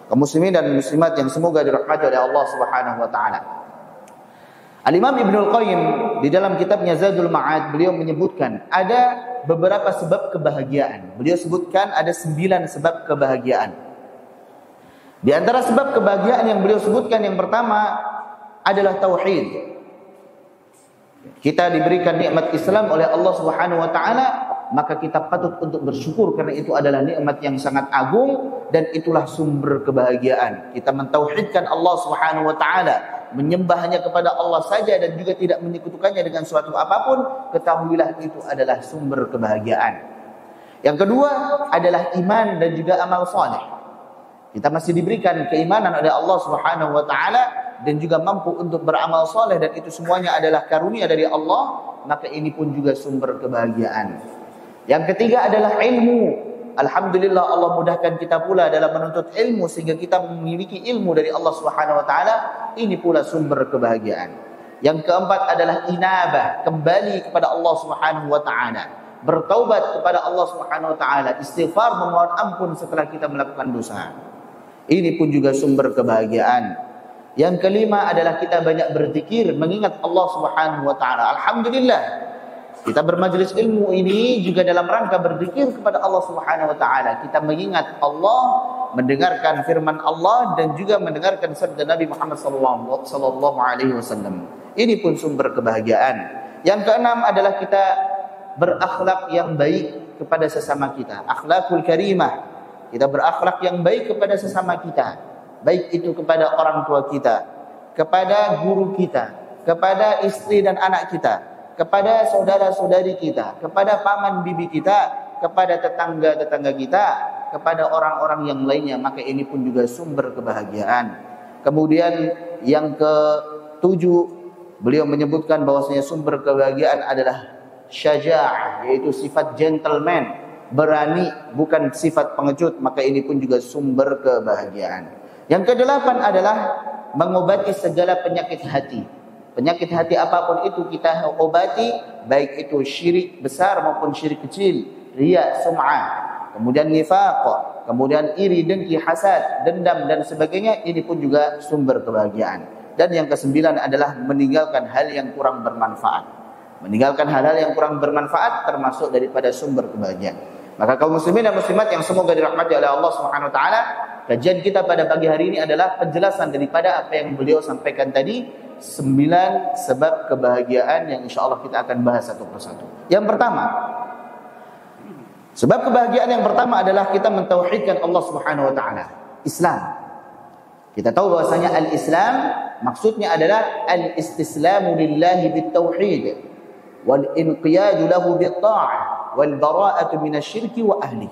Kaum muslimin dan muslimat yang semoga dirahmati oleh Allah Subhanahu wa taala. Al-Imam Ibnul Qayyim di dalam kitabnya Zadul Ma'ad, beliau menyebutkan ada beberapa sebab kebahagiaan. Beliau sebutkan ada 9 sebab kebahagiaan. Di antara sebab kebahagiaan yang beliau sebutkan, yang pertama adalah tauhid. Kita diberikan nikmat Islam oleh Allah Subhanahu wa taala, maka kita patut untuk bersyukur karena itu adalah nikmat yang sangat agung dan itulah sumber kebahagiaan. Kita mentauhidkan Allah Subhanahu wa taala, menyembah hanya kepada Allah saja dan juga tidak menyekutukannya dengan suatu apapun, ketahuilah itu adalah sumber kebahagiaan. Yang kedua adalah iman dan juga amal saleh. Kita masih diberikan keimanan oleh Allah Subhanahu wa taala dan juga mampu untuk beramal saleh, dan itu semuanya adalah karunia dari Allah, maka ini pun juga sumber kebahagiaan. Yang ketiga adalah ilmu. Alhamdulillah Allah mudahkan kita pula dalam menuntut ilmu sehingga kita memiliki ilmu dari Allah Subhanahu wa taala, ini pula sumber kebahagiaan. Yang keempat adalah inabah, kembali kepada Allah Subhanahu wa taala, bertaubat kepada Allah Subhanahu wa taala, istighfar, memohon ampun setelah kita melakukan dosa. Ini pun juga sumber kebahagiaan. Yang kelima adalah kita banyak berzikir, mengingat Allah Subhanahu wa taala. Alhamdulillah kita bermajelis ilmu ini juga dalam rangka berzikir kepada Allah Subhanahu wa taala. Kita mengingat Allah, mendengarkan firman Allah dan juga mendengarkan sabda Nabi Muhammad sallallahu alaihi wasallam. Ini pun sumber kebahagiaan. Yang keenam adalah kita berakhlak yang baik kepada sesama kita. Akhlakul karimah. Kita berakhlak yang baik kepada sesama kita. Baik itu kepada orang tua kita, kepada guru kita, kepada istri dan anak kita, kepada saudara-saudari kita, kepada paman bibi kita, kepada tetangga-tetangga kita, kepada orang-orang yang lainnya, maka ini pun juga sumber kebahagiaan. Kemudian yang ke-7, beliau menyebutkan bahwasanya sumber kebahagiaan adalah syaja'ah, yaitu sifat gentleman, berani, bukan sifat pengecut, maka ini pun juga sumber kebahagiaan. Yang ke-8 adalah mengobati segala penyakit hati. Penyakit hati apapun itu kita obati, baik itu syirik besar maupun syirik kecil, riya, sum'ah, kemudian nifaq, kemudian iri, dengki, hasad, dendam dan sebagainya, ini pun juga sumber kebahagiaan. Dan yang ke-9 adalah meninggalkan hal yang kurang bermanfaat. Meninggalkan hal-hal yang kurang bermanfaat termasuk daripada sumber kebahagiaan. Maka kaum muslimin dan muslimat yang semoga dirahmati oleh Allah Subhanahu wa taala, kajian kita pada pagi hari ini adalah penjelasan daripada apa yang beliau sampaikan tadi, 9 sebab kebahagiaan yang insyaallah kita akan bahas satu persatu. Yang pertama, sebab kebahagiaan yang pertama adalah kita mentauhidkan Allah Subhanahu wa taala, Islam. Kita tahu bahwasanya al-Islam maksudnya adalah al-istislamu lillahi bitauhid wal inqiyadu lahu bit-ta'ah wal bara'atu minasyirki wa ahli.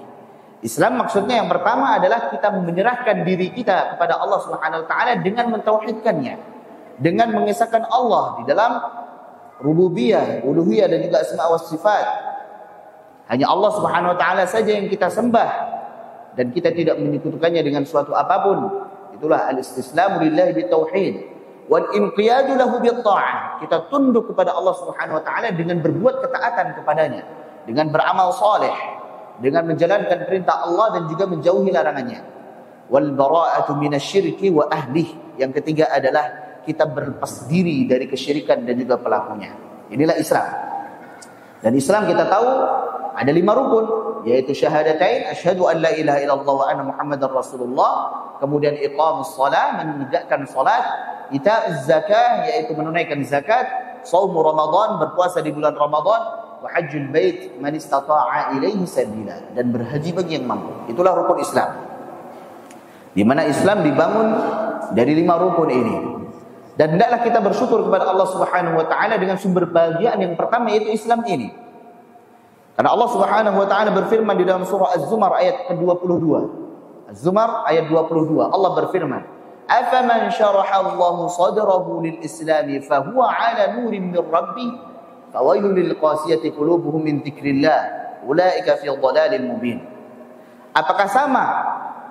Islam maksudnya yang pertama adalah kita menyerahkan diri kita kepada Allah Subhanahu wa taala dengan mentauhidkannya, dengan mengesahkan Allah di dalam rububiyah, uluhiyah dan juga asma wa sifat. Hanya Allah Subhanahu wa taala saja yang kita sembah dan kita tidak menyekutukannya dengan suatu apapun. Itulah al-istislamu lillahi bitauhid wal inqiyadu lahu bit-ta'ah. Kita tunduk kepada Allah Subhanahu wa taala dengan berbuat ketaatan kepadanya, dengan beramal saleh, dengan menjalankan perintah Allah dan juga menjauhi larangannya. Wal bara'atu minasyirki wa ahlihi. Yang ketiga adalah kita berlepas diri dari kesyirikan dan juga pelakunya. Inilah Islam. Dan Islam kita tahu ada 5 rukun, yaitu syahadatain, asyhadu an la ilaha illallah wa anna muhammadar rasulullah, kemudian iqamus shalah, menegakkan salat, ita'uz zakah, yaitu menunaikan zakat, shaum Ramadan, berpuasa di bulan Ramadan, wa hajjul bait man istata'a ilaihi sabila, dan berhaji bagi yang mampu. Itulah rukun Islam. Di mana Islam dibangun dari 5 rukun ini. Dan hendaklah kita bersyukur kepada Allah Subhanahu wa taala dengan sumber kebahagiaan yang pertama, yaitu Islam ini. Karena Allah Subhanahu wa taala berfirman di dalam surah Az-Zumar ayat ke-22. Az-Zumar ayat 22. Allah berfirman, "Afaman syaraha Allahu sadrahu lil-Islami fahuwa 'ala nurin min rabbih, fawailul lil-qasiyati qulubuhum min dzikrillah, ulaika fi dhalalin mubin." Apakah sama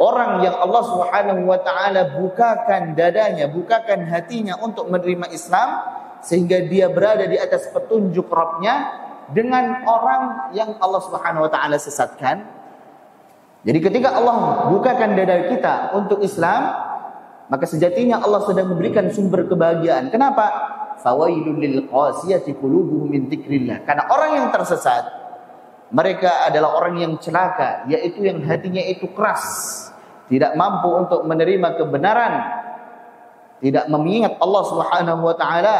orang yang Allah Subhanahu wa taala bukakan dadanya, bukakan hatinya untuk menerima Islam sehingga dia berada di atas petunjuk Rabb-nya, dengan orang yang Allah Subhanahu wa taala sesatkan? Jadi ketika Allah bukakan dada kita untuk Islam, maka sejatinya Allah sedang memberikan sumber kebahagiaan. Kenapa? Fawailul lil qasiyati qulubuhum min dzikrillah. Karena orang yang tersesat, mereka adalah orang yang celaka, yaitu yang hatinya itu keras, tidak mampu untuk menerima kebenaran, tidak mengingat Allah Subhanahu wa taala,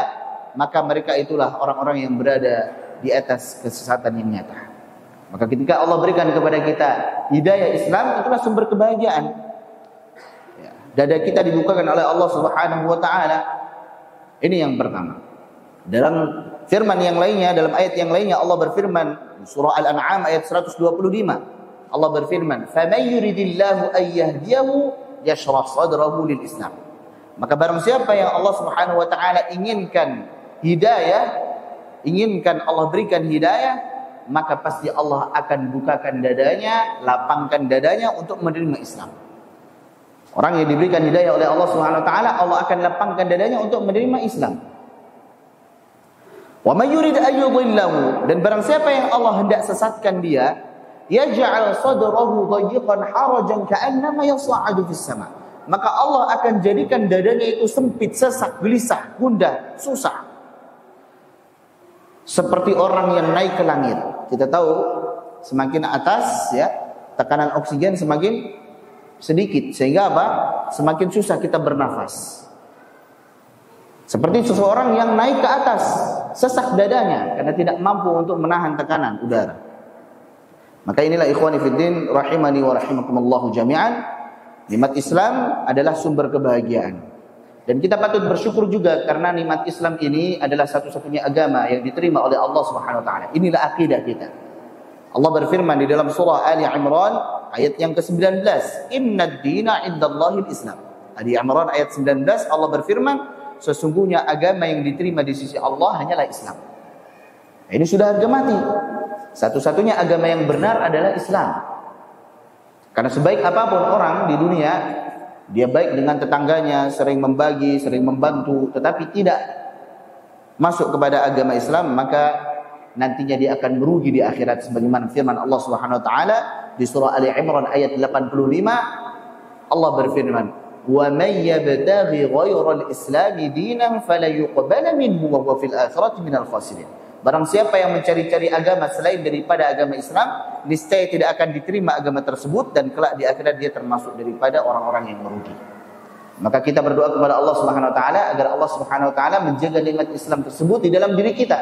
maka mereka itulah orang-orang yang berada di atas kesesatan yang nyata. Maka ketika Allah berikan kepada kita hidayah Islam, itulah sumber kebahagiaan. Ya, dada kita dibukakan oleh Allah Subhanahu wa taala. Ini yang pertama. Dalam firman yang lainnya, dalam ayat yang lainnya Allah berfirman, surah Al-An'am ayat 125. Allah berfirman, "Faman yuridillahu an yahdiyahu yashrah sadrahu lil Islam." Maka barang siapa yang Allah Subhanahu wa taala inginkan hidayah, inginkan Allah berikan hidayah, maka pasti Allah akan bukakan dadanya, lapangkan dadanya untuk menerima Islam. Orang yang diberikan hidayah oleh Allah Subhanahu wa taala, Allah akan lapangkan dadanya untuk menerima Islam. Wa may yurid an yudhillahu, dan barang siapa yang Allah hendak sesatkan dia, yaj'al sadrahu dayyiqan harajan ka'annama yas'adu fis sama. Maka Allah akan jadikan dadanya itu sempit, sesak, gelisah, gundah, susah. Seperti orang yang naik ke langit. Kita tahu semakin atas ya, tekanan oksigen semakin sedikit, sehingga apa? Semakin susah kita bernafas. Seperti seseorang yang naik ke atas, sesak dadanya karena tidak mampu untuk menahan tekanan udara. Maka inilah ikhwani fiddin rahimani wa rahimakumullah jami'an, nikmat Islam adalah sumber kebahagiaan. Dan kita patut bersyukur juga karena nikmat Islam ini adalah satu-satunya agama yang diterima oleh Allah Subhanahu wa taala. Inilah akidah kita. Allah berfirman di dalam surah Ali Imran ayat yang ke-19, "Innad dina 'indallahil Islam." Ali Imran ayat 19 Allah berfirman, sesungguhnya agama yang diterima di sisi Allah hanyalah Islam. Nah, ini sudah harga mati. Satu-satunya agama yang benar adalah Islam. Karena sebaik apapun orang di dunia, dia baik dengan tetangganya, sering membagi, sering membantu, tetapi tidak masuk kepada agama Islam, maka nantinya dia akan merugi di akhirat, sebagaimana firman Allah Subhanahu wa taala di surah Ali Imran ayat 85. Allah berfirman, "Wa may yabtaghi ghayral islami dinan fala yuqbala minhu wa huwa fil akhirati minal khasirin." Barang siapa yang mencari-cari agama selain daripada agama Islam, niscaya tidak akan diterima agama tersebut, dan kelak di akhirat dia termasuk daripada orang-orang yang merugi. Maka kita berdoa kepada Allah Subhanahu wa taala agar Allah Subhanahu wa taala menjaga nikmat Islam tersebut di dalam diri kita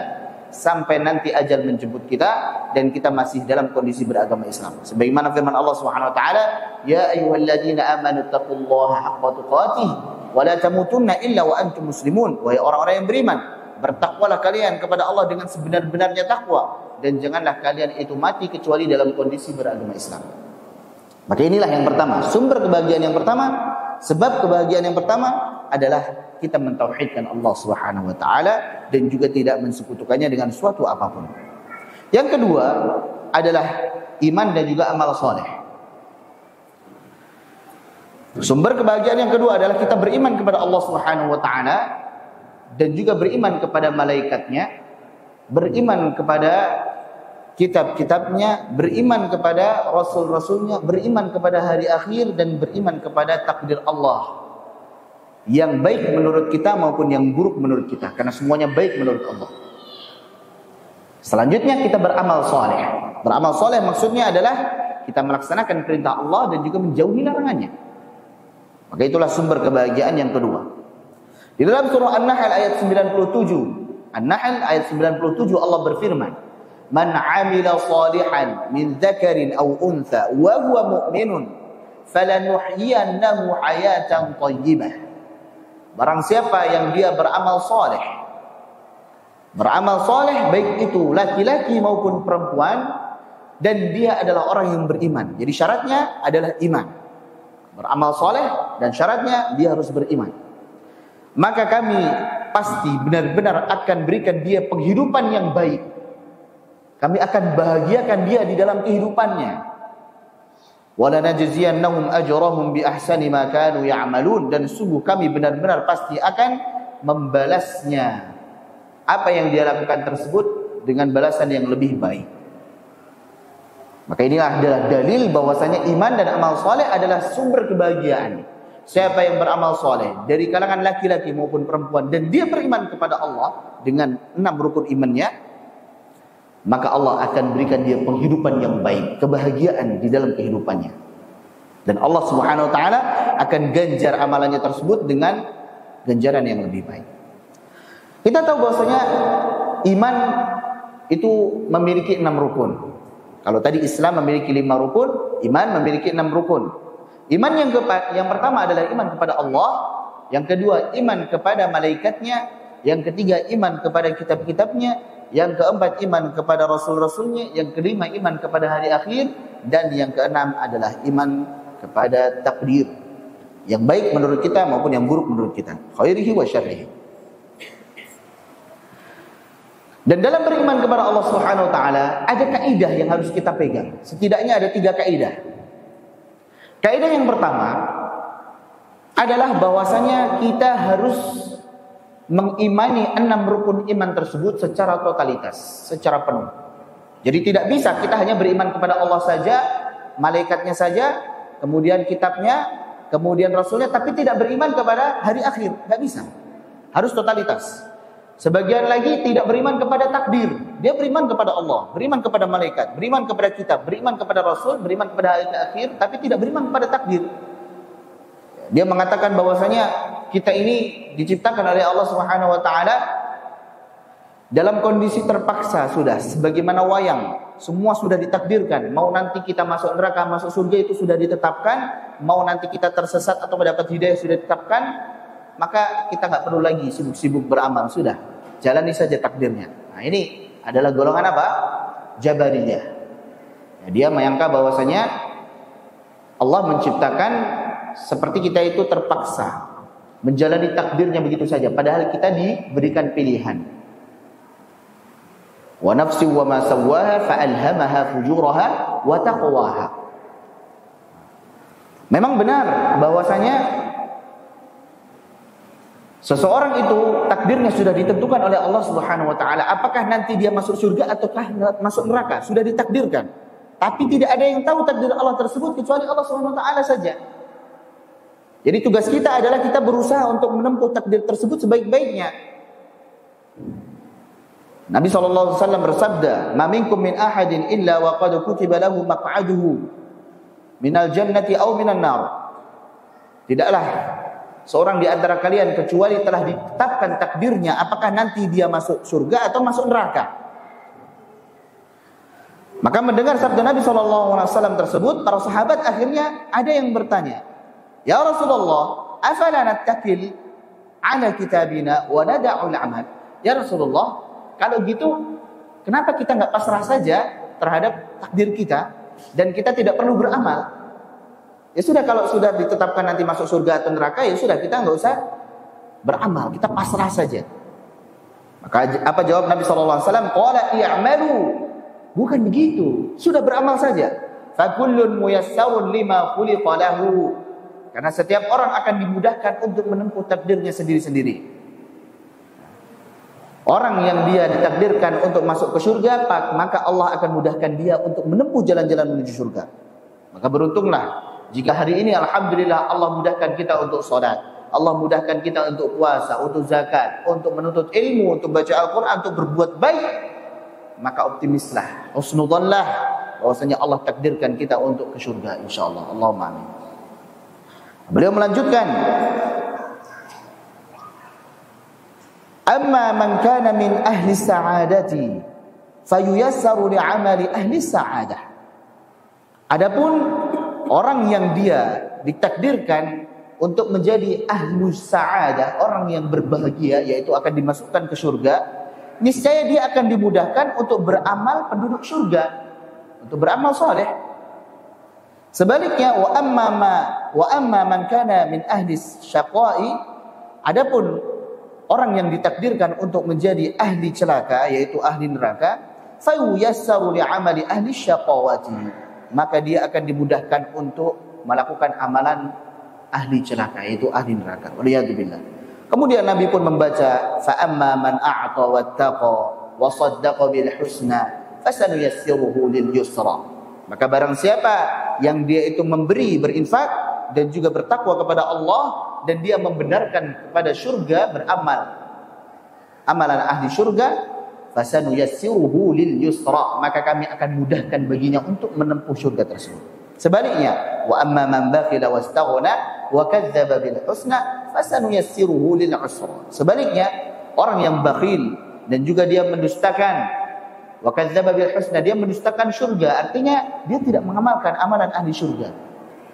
sampai nanti ajal menjemput kita dan kita masih dalam kondisi beragama Islam. Sebagaimana firman Allah Subhanahu wa taala, "Ya ayyuhalladzina amanu taqullaha haqqa tuqatih wa la tamutunna illa wa antum muslimun." Wahai orang-orang yang beriman, bertakwalah kalian kepada Allah dengan sebenar-benarnya takwa, dan janganlah kalian itu mati kecuali dalam kondisi beragama Islam. Maka inilah yang pertama, sumber kebahagiaan yang pertama, sebab kebahagiaan yang pertama adalah kita mentauhidkan Allah Subhanahu wa taala dan juga tidak mensekutukannya dengan suatu apapun. Yang kedua adalah iman dan juga amal soleh. Sumber kebahagiaan yang kedua adalah kita beriman kepada Allah Subhanahu wa taala dan juga beriman kepada malaikatnya, beriman kepada kitab-kitabnya, beriman kepada rasul-rasulnya, beriman kepada hari akhir, dan beriman kepada takdir Allah yang baik menurut kita maupun yang buruk menurut kita, karena semuanya baik menurut Allah. Selanjutnya kita beramal soleh. Beramal soleh maksudnya adalah kita melaksanakan perintah Allah dan juga menjauhi larangannya. Maka itulah sumber kebahagiaan yang kedua. Di dalam surah An-Nahl ayat 97, An-Nahl ayat 97 Allah berfirman, "Man 'amila shalihan min dzakarin aw untha wa huwa mu'minun falanuhyiyannahu hayatan thayyibah." Barang siapa yang dia beramal saleh, beramal saleh baik itu laki-laki maupun perempuan, dan dia adalah orang yang beriman. Jadi syaratnya adalah iman. Beramal saleh dan syaratnya dia harus beriman. Maka kami pasti benar-benar akan berikan dia penghidupan yang baik. Kami akan bahagiakan dia di dalam kehidupannya. Wala najziyannahum ajrahum bi ahsani ma kanu ya'malun, dan sungguh kami benar-benar pasti akan membalasnya apa yang dia lakukan tersebut dengan balasan yang lebih baik. Maka inilah adalah dalil bahwasanya iman dan amal soleh adalah sumber kebahagiaan. Siapa yang beramal soleh dari kalangan laki-laki maupun perempuan dan dia beriman kepada Allah dengan 6 rukun imannya, maka Allah akan berikan dia penghidupan yang baik, kebahagiaan di dalam kehidupannya. Dan Allah Subhanahu wa taala akan ganjar amalannya tersebut dengan ganjaran yang lebih baik. Kita tahu bahwasanya iman itu memiliki 6 rukun. Kalau tadi Islam memiliki 5 rukun, iman memiliki 6 rukun. Iman yang pertama adalah iman kepada Allah, yang kedua iman kepada malaikatnya, yang ketiga iman kepada kitab-kitabnya, yang keempat iman kepada rasul-rasulnya, yang kelima iman kepada hari akhir, dan yang keenam adalah iman kepada takdir. Yang baik menurut kita maupun yang buruk menurut kita. Khairihi wa syarrihi. Dan dalam beriman kepada Allah Subhanahu wa taala ada kaidah yang harus kita pegang. Setidaknya ada 3 kaidah. Kaidah yang pertama adalah bahwasanya kita harus mengimani 6 rukun iman tersebut secara totalitas, secara penuh. Jadi tidak bisa kita hanya beriman kepada Allah saja, malaikatnya saja, kemudian kitabnya, kemudian rasulnya, tapi tidak beriman kepada hari akhir. Tidak bisa. Harus totalitas. Sebagian lagi tidak beriman kepada takdir. Dia beriman kepada Allah, beriman kepada malaikat, beriman kepada kitab, beriman kepada rasul, beriman kepada hari akhir, tapi tidak beriman kepada takdir. Dia mengatakan bahwasanya kita ini diciptakan oleh Allah Subhanahu wa taala dalam kondisi terpaksa sudah, sebagaimana wayang. Semua sudah ditakdirkan. Mau nanti kita masuk neraka, masuk surga itu sudah ditetapkan. Mau nanti kita tersesat atau mendapat hidayah sudah ditetapkan. Maka kita nggak perlu lagi sibuk-sibuk beramal, sudah jalani saja takdirnya. Nah, ini adalah golongan apa? Jabariyah. Ya, dia menyangka bahwasanya Allah menciptakan seperti kita itu terpaksa menjalani takdirnya begitu saja, padahal kita diberikan pilihan. Wa nafsi wa ma sawwaha fa alhamaha fujuraha wa taqwaha. Memang benar bahwasanya seseorang itu takdirnya sudah ditentukan oleh Allah Subhanahu wa taala. Apakah nanti dia masuk surga ataukah masuk neraka? Sudah ditakdirkan. Tapi tidak ada yang tahu takdir Allah tersebut kecuali Allah Subhanahu wa taala saja. Jadi tugas kita adalah kita berusaha untuk menempuh takdir tersebut sebaik-baiknya. Nabi SAW bersabda, "Ma minkum min ahadin illa wa qad kutiba lahu maq'aduhu minal jannati aw minan nar." Tidaklah seorang di antara kalian kecuali telah ditetapkan takdirnya apakah nanti dia masuk surga atau masuk neraka. Maka mendengar sabda Nabi SAW tersebut, para sahabat akhirnya ada yang bertanya, "Ya Rasulullah, afala nattakil ala kitabina wa nada'ul amal?" Ya Rasulullah, kalau gitu kenapa kita enggak pasrah saja terhadap takdir kita dan kita tidak perlu beramal? Ya sudah, kalau sudah ditetapkan nanti masuk surga atau neraka, ya sudah, kita enggak usah beramal, kita pasrah saja. Maka apa jawab Nabi SAW? Qala i'malu. Bukan begitu, sudah beramal saja. Fa kullun muyassarun lima khuliqa lahu. Karena setiap orang akan dimudahkan untuk menempuh takdirnya sendiri-sendiri. Orang yang dia ditakdirkan untuk masuk ke surga, maka Allah akan mudahkan dia untuk menempuh jalan-jalan menuju surga. Maka beruntunglah jika hari ini alhamdulillah Allah mudahkan kita untuk salat, Allah mudahkan kita untuk puasa, untuk zakat, untuk menuntut ilmu, untuk baca Al-Quran, untuk berbuat baik, maka optimislah, husnudzanlah bahwasanya Allah takdirkan kita untuk ke surga insyaallah. Allahumma amin. Beliau melanjutkan, amma man kana min ahli sa'adati fayuyassaru li'amali ahli sa'adah. Adapun orang yang dia ditakdirkan untuk menjadi ahlu sa'adah, orang yang berbahagia, yaitu akan dimasukkan ke surga, niscaya dia akan dimudahkan untuk beramal penduduk surga, untuk beramal saleh. Sebaliknya, wa amma man kana min ahli syaqai, adapun orang yang ditakdirkan untuk menjadi ahli celaka, yaitu ahli neraka, fayuyassaru li'amali ahli syaqawati, maka dia akan dimudahkan untuk melakukan amalan ahli celaka, yaitu ahli neraka. Waliyadzubillah. Kemudian Nabi pun membaca, fa amma man a'ta wattaqa wa saddaqa bil husna fasanuyassiruhu lil yusra. Maka barang siapa yang dia itu memberi, berinfak dan juga bertakwa kepada Allah dan dia membenarkan kepada surga, beramal amalan ahli surga, fasanuyassiruhu lil yusra, maka kami akan mudahkan baginya untuk menempuh surga tersebut. Sebaliknya, wa amma man bakhila wastaghna wa kadzdzaba bil husna fasanuyassiruhu lil usra. Sebaliknya, orang yang bakhil dan juga dia mendustakan, wa kadzdzaba bil husna, dia mendustakan surga, artinya dia tidak mengamalkan amalan ahli surga.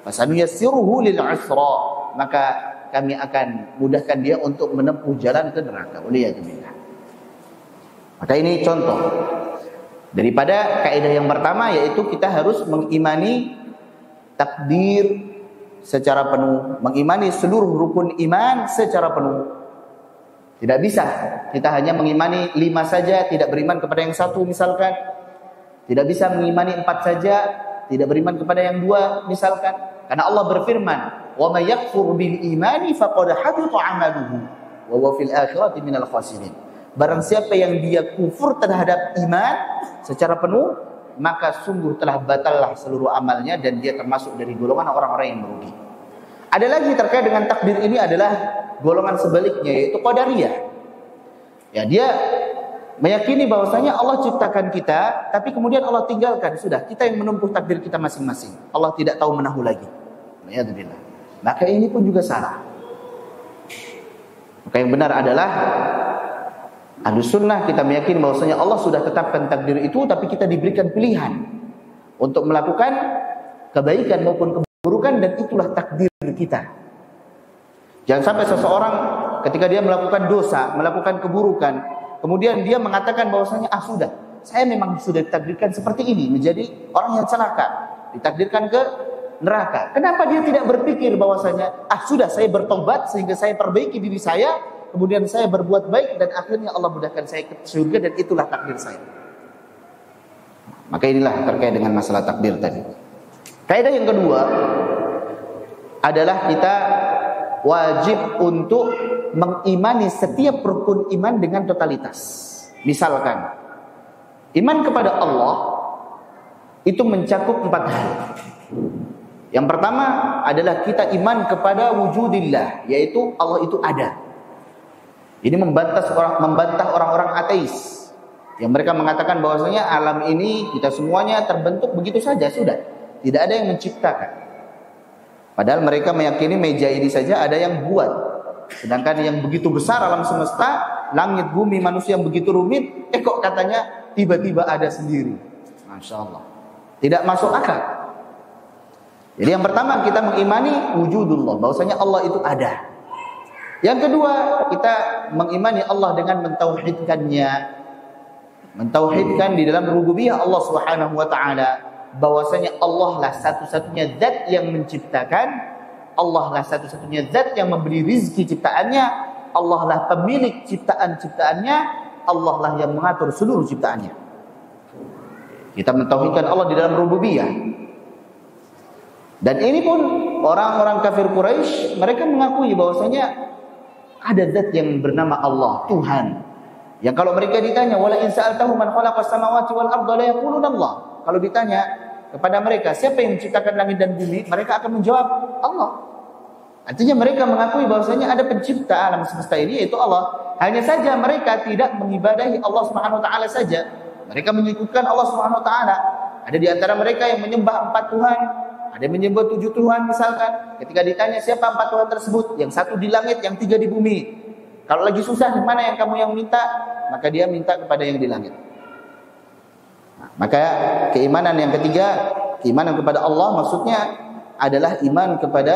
Fasanuyassiruhu lil usra, maka kami akan mudahkan dia untuk menempuh jalan ke neraka. Waliyadzubillah. Maka ini contoh daripada kaidah yang pertama, yaitu kita harus mengimani takdir secara penuh, mengimani seluruh rukun iman secara penuh. Tidak bisa kita hanya mengimani 5 saja, tidak beriman kepada yang 1 misalkan. Tidak bisa mengimani 4 saja, tidak beriman kepada yang 2 misalkan. Karena Allah berfirman, "Wa may yakfur bil imani faqad habita 'amaluhu wa huwa fil akhirati minal khasirin." Barang siapa yang dia kufur terhadap iman secara penuh, maka sungguh telah batallah seluruh amalnya dan dia termasuk dari golongan orang-orang yang merugi. Ada lagi terkait dengan takdir ini adalah golongan sebaliknya, yaitu qadariyah. Ya, dia meyakini bahwasanya Allah ciptakan kita, tapi kemudian Allah tinggalkan, sudah kita yang menempuh takdir kita masing-masing. Allah tidak tahu menahu lagi. Alhamdulillah. Maka ini pun juga salah. Maka yang benar adalah Ahlus Sunnah, kita meyakini bahwasanya Allah sudah tetapkan takdir itu, tapi kita diberikan pilihan untuk melakukan kebaikan maupun keburukan, dan itulah takdir kita. Jangan sampai seseorang ketika dia melakukan dosa, melakukan keburukan, kemudian dia mengatakan bahwasanya sudah, saya memang sudah ditakdirkan seperti ini, menjadi orang yang celaka, ditakdirkan ke neraka. Kenapa dia tidak berpikir bahwasanya sudah, saya bertobat sehingga saya perbaiki diri saya, kemudian saya berbuat baik dan akhirnya Allah mudahkan saya ke surga dan itulah takdir saya. Maka inilah terkait dengan masalah takdir tadi. Kaidah yang kedua adalah kita wajib untuk mengimani setiap rukun iman dengan totalitas. Misalkan, iman kepada Allah itu mencakup 4 hal. Yang pertama adalah kita iman kepada wujudillah, yaitu Allah itu ada. Ini membantah orang-orang ateis yang mereka mengatakan bahwasanya alam ini kita semuanya terbentuk begitu saja, sudah, tidak ada yang menciptakan. Padahal mereka meyakini meja ini saja ada yang buat. Sedangkan yang begitu besar alam semesta, langit, bumi, manusia yang begitu rumit, kok katanya tiba-tiba ada sendiri. Masya Allah, tidak masuk akal. Jadi yang pertama kita mengimani wujudullah, bahwasanya Allah itu ada. Yang kedua, kita mengimani Allah dengan mentauhidkannya. Mentauhidkan di dalam rububiyah Allah Subhanahu wa taala, bahwasanya Allah lah satu-satunya zat yang menciptakan, Allah lah satu-satunya zat yang memberi rizki ciptaannya, Allah lah pemilik ciptaan-ciptaannya, Allah lah yang mengatur seluruh ciptaannya. Kita mentauhidkan Allah di dalam rububiyah. Dan ini pun orang-orang kafir Quraisy, mereka mengakui bahwasanya ada zat yang bernama Allah, Tuhan. Yang kalau mereka ditanya, wala in sa'altahu man khalaqas samawati wal arda la yaquluna Allah. Kalau ditanya kepada mereka, siapa yang menciptakan langit dan bumi, mereka akan menjawab Allah. Artinya mereka mengakui bahwasanya ada pencipta alam semesta ini, yaitu Allah. Hanya saja mereka tidak mengibadahi Allah Subhanahu wa taala saja. Mereka menyekutukan Allah Subhanahu wa taala. Ada di antara mereka yang menyembah 4 Tuhan, ada yang menyembah 7 Tuhan misalkan. Ketika ditanya siapa 4 Tuhan tersebut, yang 1 di langit, yang 3 di bumi. Kalau lagi susah, mana yang kamu yang minta? Maka dia minta kepada yang di langit. Maka keimanan yang ketiga, keimanan kepada Allah, maksudnya adalah iman kepada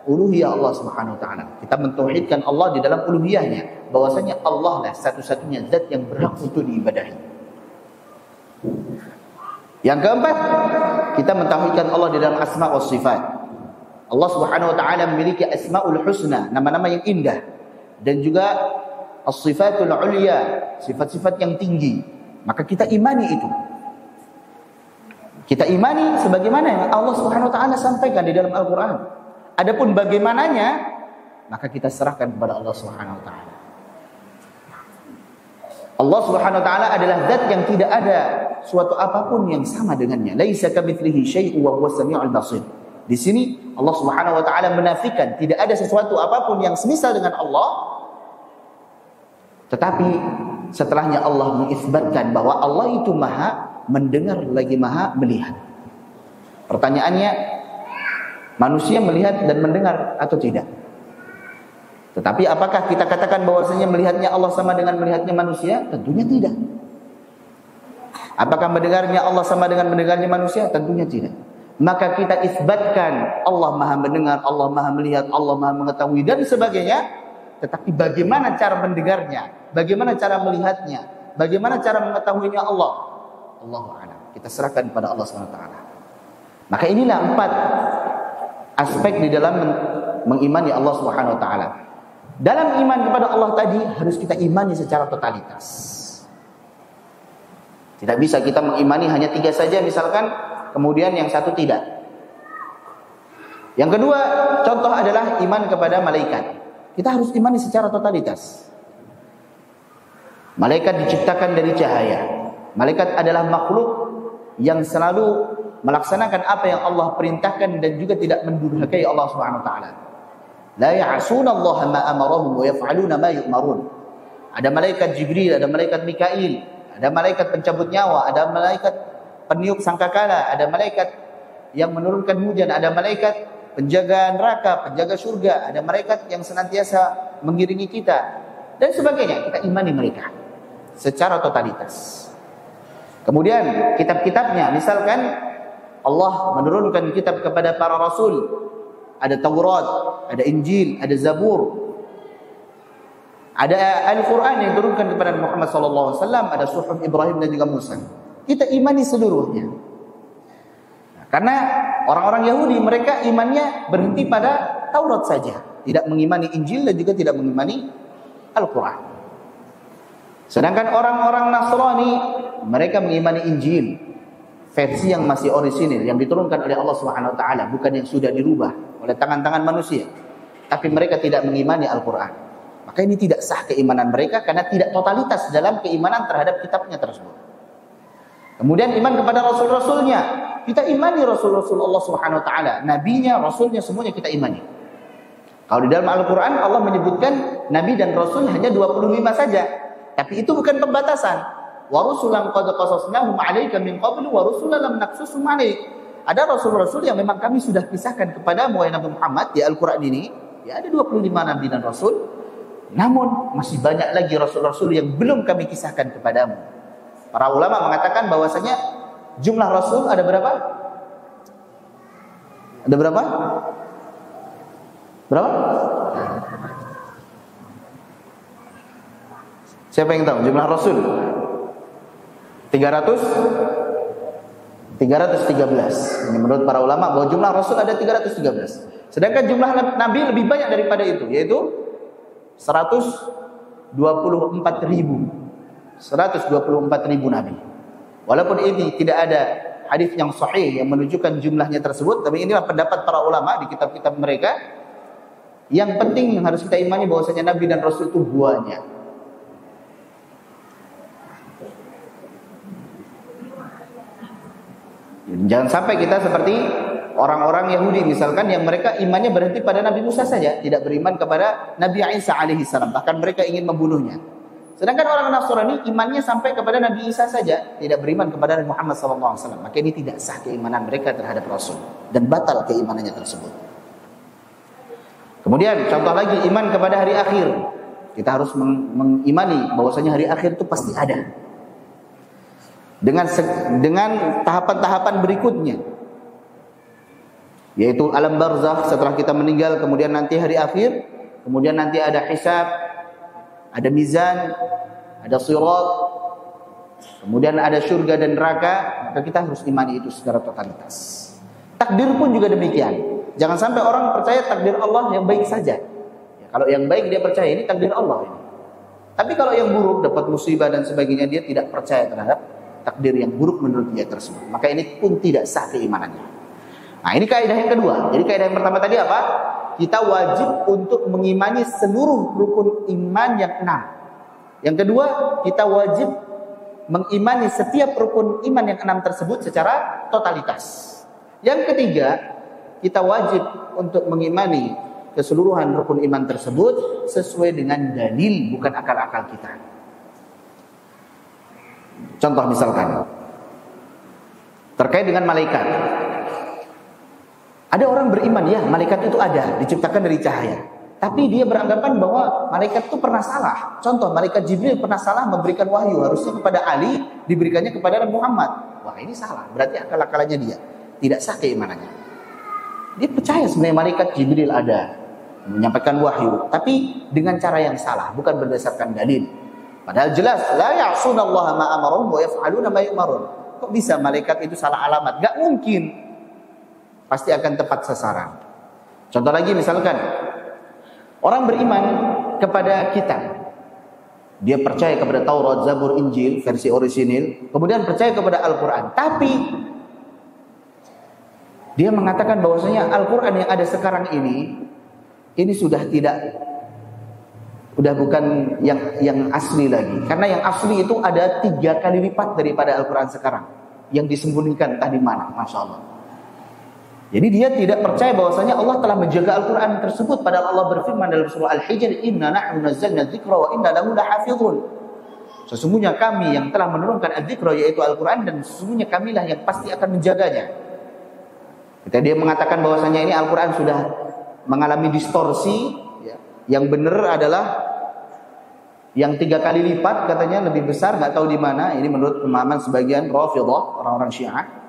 uluhiyah Allah Subhanahu wa taala. Kita mentauhidkan Allah di dalam uluhiyahnya, bahwasanya Allah lah satu-satunya zat yang berhak untuk diibadahi. Yang keempat, kita mentauhidkan Allah di dalam asma wa sifat. Allah Subhanahu wa taala memiliki asmaul husna, nama-nama yang indah, dan juga as-sifatul ulya, sifat-sifat yang tinggi. Maka kita imani itu. Kita imani sebagaimana yang Allah Subhanahu wa taala sampaikan di dalam Al-Qur'an. Adapun bagaimananya, maka kita serahkan kepada Allah Subhanahu wa taala. Allah Subhanahu wa taala adalah zat yang tidak ada suatu apapun yang sama dengannya. Laisa kamitslihi syai'un wa huwas samiul basir. Di sini Allah Subhanahu wa taala menafikan tidak ada sesuatu apapun yang semisal dengan Allah. Tetapi setelahnya Allah mengisbatkan bahwa Allah itu Maha mendengar lagi Maha melihat. Pertanyaannya, manusia melihat dan mendengar atau tidak? Tetapi apakah kita katakan bahwasanya melihatnya Allah sama dengan melihatnya manusia? Tentunya tidak. Apakah mendengarnya Allah sama dengan mendengarnya manusia? Tentunya tidak. Maka kita isbatkan Allah Maha mendengar, Allah Maha melihat, Allah Maha mengetahui dan sebagainya. Tetapi bagaimana cara mendengarnya? Bagaimana cara melihatnya? Bagaimana cara mengetahuinya Allah? Allahu a'lam. Kita serahkan kepada Allah SWT. Maka inilah 4 aspek di dalam mengimani Allah Subhanahu wa taala. Dalam iman kepada Allah tadi harus kita imani secara totalitas. Tidak bisa kita mengimani hanya 3 saja misalkan, kemudian yang 1 tidak. Yang kedua, contoh adalah iman kepada malaikat. Kita harus imani secara totalitas. Malaikat diciptakan dari cahaya. Malaikat adalah makhluk yang selalu melaksanakan apa yang Allah perintahkan dan juga tidak mendurhakai Allah Subhanahu wa taala. La ya'sunallaha ma amarahum wa yaf'aluna ma yu'marun. Ada malaikat Jibril, ada malaikat Mikail, ada malaikat pencabut nyawa, ada malaikat peniup sangkakala, ada malaikat yang menurunkan hujan, ada malaikat penjaga neraka, penjaga surga, ada malaikat yang senantiasa mengiringi kita dan sebagainya. Kita imani mereka secara totalitas. Kemudian kitab-kitabnya, misalkan Allah menurunkan kitab kepada para rasul. Ada Taurat, ada Injil, ada Zabur. Ada Al-Quran yang diturunkan kepada Muhammad SAW, ada Suhuf Ibrahim dan juga Musa. Kita imani seluruhnya. Nah, karena orang-orang Yahudi mereka imannya berhenti pada Taurat saja, tidak mengimani Injil dan juga tidak mengimani Al-Quran. Sedangkan orang-orang Nasrani mereka mengimani Injil, versi yang masih orisinil yang diturunkan oleh Allah Subhanahu wa taala, bukan yang sudah dirubah oleh tangan-tangan manusia. Tapi mereka tidak mengimani Al-Qur'an. Maka ini tidak sah keimanan mereka karena tidak totalitas dalam keimanan terhadap kitabnya tersebut. Kemudian iman kepada rasul-rasulnya. Kita imani rasul-rasul Allah Subhanahu wa taala, nabinya, rasulnya semuanya kita imani. Kalau di dalam Al-Qur'an Allah menyebutkan nabi dan rasul hanya 25 saja. Tapi itu bukan pembatasan. Wa rusulan qad qasasnahum 'alaika min qablu wa rusulan lam naqsusum 'alaik. Ada rasul-rasul yang memang kami sudah kisahkan kepadamu wahai Nabi Muhammad di Al-Qur'an ini. Ya, ada 25 nabi dan rasul. Namun masih banyak lagi rasul-rasul yang belum kami kisahkan kepadamu. Para ulama mengatakan bahwasanya jumlah rasul ada berapa? Ada berapa? Berapa? Siapa yang tahu jumlah rasul? 313. Ini menurut para ulama bahwa jumlah rasul ada 313. Sedangkan jumlah nabi lebih banyak daripada itu, yaitu 124.000. 124.000 nabi. Walaupun ini tidak ada hadis yang sahih yang menunjukkan jumlahnya tersebut, tapi inilah pendapat para ulama di kitab-kitab mereka. Yang penting yang harus kita imani bahwasanya nabi dan rasul itu banyak. Jangan sampai kita seperti orang-orang Yahudi misalkan yang mereka imannya berhenti pada Nabi Musa saja, tidak beriman kepada Nabi Isa alaihi salam, bahkan mereka ingin membunuhnya. Sedangkan orang Nasrani imannya sampai kepada Nabi Isa saja, tidak beriman kepada Nabi Muhammad SAW. Maka ini tidak sah keimanan mereka terhadap Rasul dan batal keimanannya tersebut. Kemudian contoh lagi iman kepada hari akhir. Kita harus mengimani bahwasanya hari akhir itu pasti ada. Dengan tahapan-tahapan berikutnya, yaitu alam barzakh setelah kita meninggal, kemudian nanti hari akhir, kemudian nanti ada hisab, ada mizan, ada sirat, kemudian ada surga dan neraka. Maka kita harus imani itu secara totalitas. Takdir pun juga demikian. Jangan sampai orang percaya takdir Allah yang baik saja. Ya, kalau yang baik dia percaya ini takdir Allah ini. Tapi kalau yang buruk, dapat musibah dan sebagainya, dia tidak percaya terhadap takdir yang buruk menurut dia tersebut. Maka ini pun tidak sah keimanannya. Nah, ini kaidah yang kedua. Jadi kaidah yang pertama tadi apa? Kita wajib untuk mengimani seluruh rukun iman yang 6. Yang kedua, kita wajib mengimani setiap rukun iman yang 6 tersebut secara totalitas. Yang ketiga, kita wajib untuk mengimani keseluruhan rukun iman tersebut sesuai dengan dalil, bukan akal-akal kita. Contoh misalkan terkait dengan malaikat. Ada orang beriman, ya malaikat itu ada, diciptakan dari cahaya. Tapi dia beranggapan bahwa malaikat itu pernah salah. Contoh, malaikat Jibril pernah salah memberikan wahyu, harusnya kepada Ali, diberikannya kepada Nabi Muhammad. Wah, ini salah, berarti akal-akalannya dia. Tidak sah keimanannya. Dia percaya sebenarnya malaikat Jibril ada, menyampaikan wahyu, tapi dengan cara yang salah, bukan berdasarkan dalil. Padahal jelas, la ya'sunallaha ma amarahum wa yaf'aluna ma yu'marun. Kok bisa malaikat itu salah alamat? Gak mungkin. Pasti akan tepat sasaran. Contoh lagi misalkan, orang beriman kepada kitab. Dia percaya kepada Taurat, Zabur, Injil, versi orisinil. Kemudian percaya kepada Al-Quran. Tapi dia mengatakan bahwasanya Al-Quran yang ada sekarang ini sudah bukan yang asli lagi. Karena yang asli itu ada 3 kali lipat daripada Al-Quran sekarang. Yang disembunyikan entah di mana, Masya Allah. Jadi dia tidak percaya bahwasanya Allah telah menjaga Al-Quran tersebut. Padahal Allah berfirman dalam surah Al-Hijr, Inna nahnu nazzalna dzikra wa inna lahu lahafizun. Sesungguhnya kami yang telah menurunkan Al-Dzikra, yaitu Al-Quran, dan sesungguhnya kamilah yang pasti akan menjaganya. Ketika dia mengatakan bahwasanya ini Al-Quran sudah mengalami distorsi, ya, yang benar adalah yang 3 kali lipat, katanya lebih besar, nggak tahu di mana. Ini menurut pemahaman sebagian Rafidhah, orang-orang Syiah.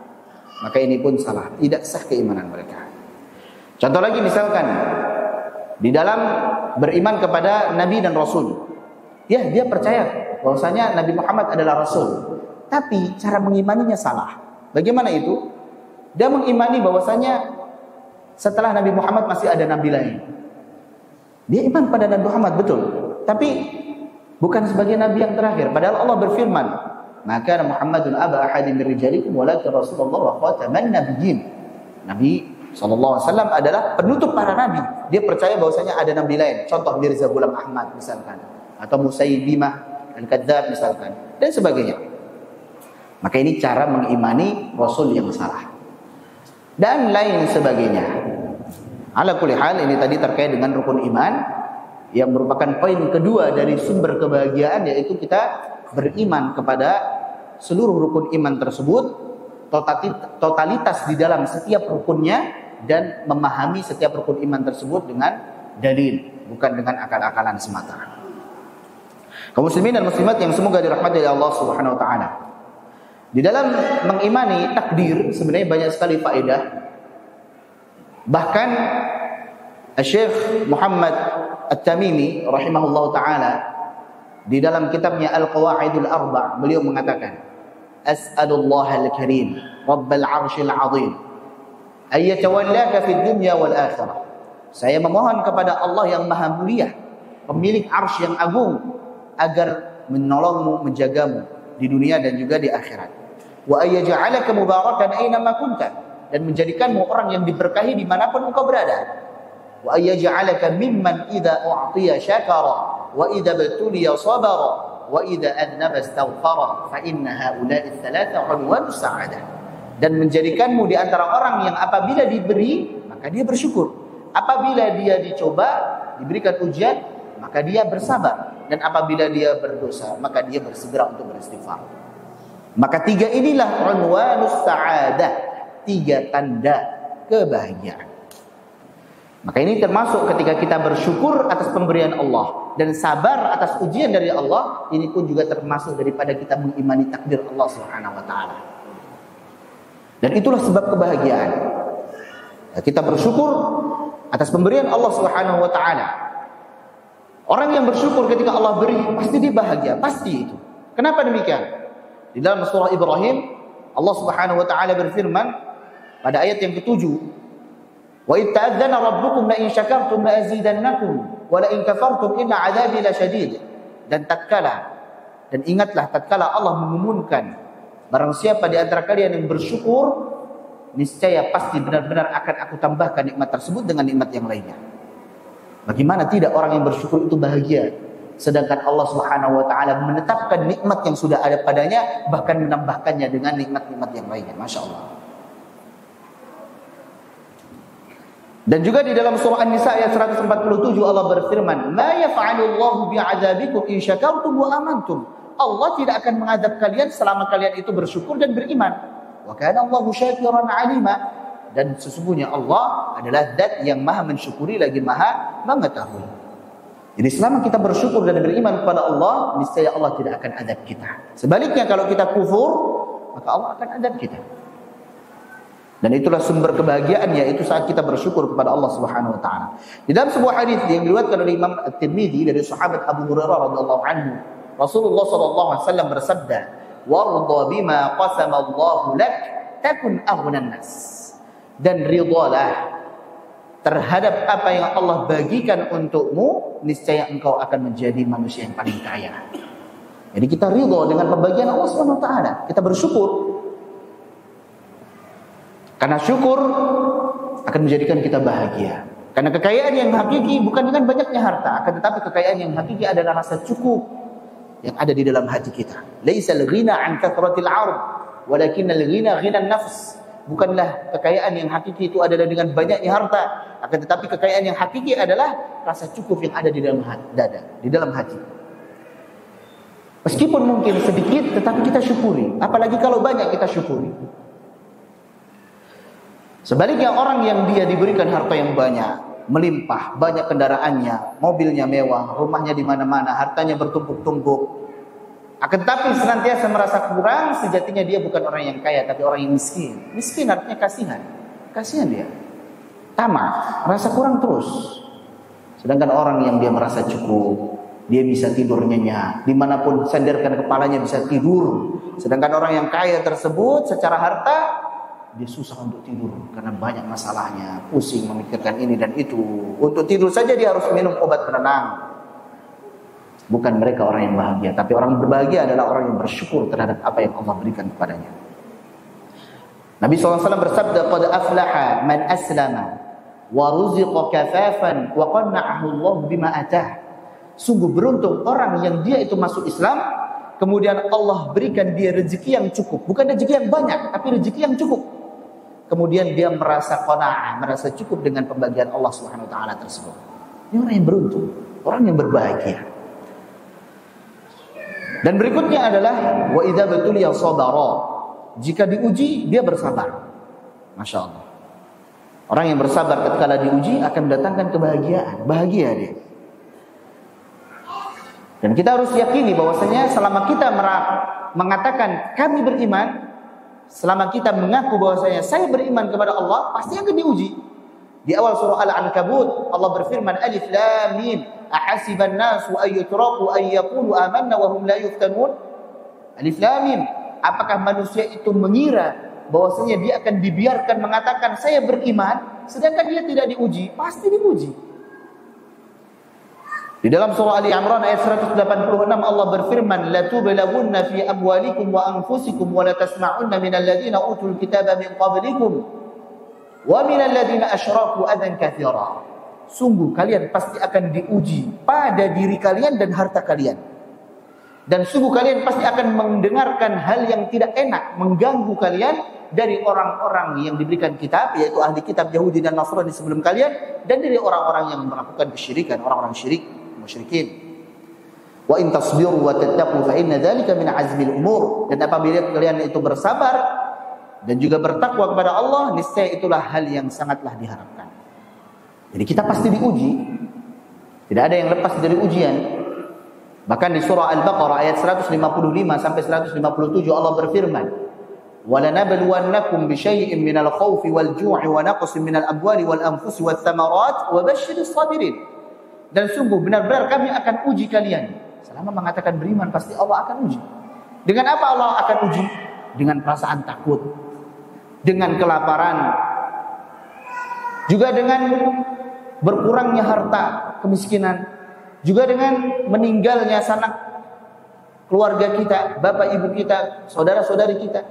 Maka ini pun salah, tidak sah keimanan mereka. Contoh lagi misalkan di dalam beriman kepada Nabi dan Rasul. Ya, dia percaya bahwasanya Nabi Muhammad adalah Rasul. Tapi cara mengimaninya salah. Bagaimana itu? Dia mengimani bahwasanya setelah Nabi Muhammad masih ada Nabi lain. Dia iman pada Nabi Muhammad, betul. Tapi bukan sebagai Nabi yang terakhir. Padahal Allah berfirman, maka Muhammadun aba ahadin min rijalikum walakin Rasulullah wa khataman nabiyyin. Nabi SAW adalah penutup para nabi. Dia percaya bahwasanya ada nabi lain. Contoh Mirza Ghulam Ahmad misalkan, atau Musailimah al-Kadzdzab misalkan, dan sebagainya. Maka ini cara mengimani Rasul yang salah. Dan lain sebagainya. Ala kulli hal, ini tadi terkait dengan rukun iman yang merupakan poin kedua dari sumber kebahagiaan, yaitu kita beriman kepada seluruh rukun iman tersebut, totalitas di dalam setiap rukunnya, dan memahami setiap rukun iman tersebut dengan dalil, bukan dengan akal-akalan semata. Kaum muslimin dan muslimat yang semoga dirahmati oleh Allah Subhanahu wa taala. Di dalam mengimani takdir sebenarnya banyak sekali faedah. Bahkan Syekh Muhammad At-Tamimi rahimahullah taala di dalam kitabnya Al-Qawaidul Arba' beliau mengatakan, As'alullah al-Karim Rabbal 'Arsyil 'Azim ay yatawallaka fid dunya wal akhirah. Saya memohon kepada Allah yang Maha Mulia, pemilik 'arsy yang agung, agar menolongmu, menjagamu di dunia dan juga di akhirat. Wa ay yaj'alaka mubarakan aina ma kunta, dan menjadikanmu orang yang diberkahi dimanapun engkau berada. Wa ay yaj'alaka mimman idza u'tiya syakara wa idza batuliya sabara wa idza adnaba astaghfara fa inna haula'i thalatha unwanus sa'adah. Dan menjadikanmu di antara orang yang apabila diberi maka dia bersyukur, apabila dia dicoba, diberikan ujian, maka dia bersabar, dan apabila dia berdosa maka dia bersegera untuk beristighfar. Maka 3 inilah unwanus sa'adah, 3 tanda kebahagiaan. Maka ini termasuk ketika kita bersyukur atas pemberian Allah dan sabar atas ujian dari Allah. Ini pun juga termasuk daripada kita mengimani takdir Allah Subhanahu wa taala. Dan itulah sebab kebahagiaan. Kita bersyukur atas pemberian Allah Subhanahu wa taala. Orang yang bersyukur ketika Allah beri, pasti dia bahagia, pasti itu. Kenapa demikian? Di dalam surah Ibrahim, Allah Subhanahu wa taala berfirman pada ayat yang ke-7, wa idh ta'adzana rabbukum la in syakartum la azidannakum wa la in kafartum inna 'adzabi lasyadid. Dan ingatlah tatkala Allah mengumumkan, barang siapa di antara kalian yang bersyukur, niscaya pasti benar-benar akan aku tambahkan nikmat tersebut dengan nikmat yang lainnya. Bagaimana tidak orang yang bersyukur itu bahagia? sedangkan Allah Subhanahu wa taala menetapkan nikmat yang sudah ada padanya, bahkan menambahkannya dengan nikmat-nikmat yang lainnya. Masya Allah. Dan juga di dalam surah An-Nisa ayat 147 Allah berfirman, "Ma yaf'alullahu bi'adzabikum in syakartum wa amantum." Allah tidak akan mengadab kalian selama kalian itu bersyukur dan beriman. Wa kana Allahu syakiran 'alima. Dan sesungguhnya Allah adalah zat yang maha mensyukuri lagi maha mengetahui. Jadi selama kita bersyukur dan beriman kepada Allah, niscaya Allah tidak akan adab kita. Sebaliknya kalau kita kufur, maka Allah akan adab kita. Dan itulah sumber kebahagiaan, yaitu saat kita bersyukur kepada Allah Subhanahu wa taala. Di dalam sebuah hadis yang diriwayatkan oleh Imam At-Tirmidzi dari sahabat Abu Hurairah radhiyallahu anhu, Rasulullah sallallahu alaihi wasallam bersabda, "Warda bima qasama Allahu lak takun aghnan nas." Dan ridhalah terhadap apa yang Allah bagikan untukmu, niscaya engkau akan menjadi manusia yang paling kaya. Jadi kita ridha dengan pembagian Allah Subhanahu wa taala. Kita bersyukur. Karena syukur akan menjadikan kita bahagia. Karena kekayaan yang hakiki bukan dengan banyaknya harta, akan tetapi kekayaan yang hakiki adalah rasa cukup yang ada di dalam hati kita. Laisal ghina an kathratil 'ard, walakinnal ghina ghinan nafs. Bukanlah kekayaan yang hakiki itu adalah dengan banyaknya harta, akan tetapi kekayaan yang hakiki adalah rasa cukup yang ada di dalam dada, di dalam hati. Meskipun mungkin sedikit, tetapi kita syukuri. Apalagi kalau banyak, kita syukuri. Sebaliknya orang yang dia diberikan harta yang banyak, melimpah, banyak kendaraannya, mobilnya mewah, rumahnya di mana-mana, hartanya bertumpuk-tumpuk, akan tetapi senantiasa merasa kurang, sejatinya dia bukan orang yang kaya, tapi orang yang miskin. Miskin artinya kasihan. Kasihan dia. Tamak, merasa kurang terus. Sedangkan orang yang dia merasa cukup, dia bisa tidur nyenyak, dimanapun sandarkan kepalanya bisa tidur. Sedangkan orang yang kaya tersebut secara harta, dia susah untuk tidur karena banyak masalahnya, pusing memikirkan ini dan itu. Untuk tidur saja dia harus minum obat penenang. Bukan mereka orang yang bahagia, tapi orang berbahagia adalah orang yang bersyukur terhadap apa yang Allah berikan kepadanya. Nabi SAW bersabda, "Qad aflaha man aslama wa ruziqa kafafan wa qanna'ahu Allah bima atah." Sungguh beruntung orang yang dia itu masuk Islam, kemudian Allah berikan dia rezeki yang cukup. Bukan rezeki yang banyak, tapi rezeki yang cukup. Kemudian dia merasa qanaah, merasa cukup dengan pembagian Allah Subhanahu wa taala tersebut. Ini orang yang beruntung, orang yang berbahagia. Dan berikutnya adalah wa idza batuliya sabara. Jika diuji dia bersabar. Masya Allah. Orang yang bersabar ketika diuji akan mendatangkan kebahagiaan, bahagia dia. Dan kita harus yakini bahwasanya selama kita mengatakan kami beriman, selama kita mengaku bahwasanya saya beriman kepada Allah, pasti akan diuji. Di awal surah Al-Ankabut Allah berfirman, Alif Lam Mim, ahasiban nasu ayyutraku ayyaqulu amanna wa hum la yuftanun. Alif Lam Mim, apakah manusia itu mengira bahwasanya dia akan dibiarkan mengatakan saya beriman sedangkan dia tidak diuji? Pasti diuji. Di dalam surah Ali Imran ayat 186 Allah berfirman, la tublawunna fi amwalikum wa anfusikum wa la tasma'unna minal ladzina utul kitaba min qablikum wa minal ladzina asyraku adan katsira. Sungguh kalian pasti akan diuji pada diri kalian dan harta kalian. Dan sungguh kalian pasti akan mendengarkan hal yang tidak enak, mengganggu kalian dari orang-orang yang diberikan kitab, yaitu ahli kitab Yahudi dan Nasrani sebelum kalian, dan dari orang-orang yang melakukan kesyirikan, orang-orang syirik, musyrikin. Wa in tasbiru wa tattaqu fa inna dzalika min azmil umur. Dan apabila kalian itu bersabar dan juga bertakwa kepada Allah, niscaya itulah hal yang sangatlah diharapkan. Jadi kita pasti diuji. Tidak ada yang lepas dari ujian. Bahkan di surah Al-Baqarah ayat 155 sampai 157 Allah berfirman, وَلَنَبْلُوَنَّكُمْ بِشَيْءٍ مِنَ الْخَوْفِ وَالْجُوعِ وَنَقْصٍ مِنَ الْأَمْوَالِ وَالْأَنْفُسِ وَالثَّمَرَاتِ وَبَشِّرِ الصَّابِرِينَ. Dan sungguh benar-benar kami akan uji kalian. Selama mengatakan beriman, pasti Allah akan uji. Dengan apa Allah akan uji? Dengan perasaan takut, dengan kelaparan, juga dengan berkurangnya harta, kemiskinan, juga dengan meninggalnya sanak keluarga kita, bapak ibu kita, saudara-saudari kita,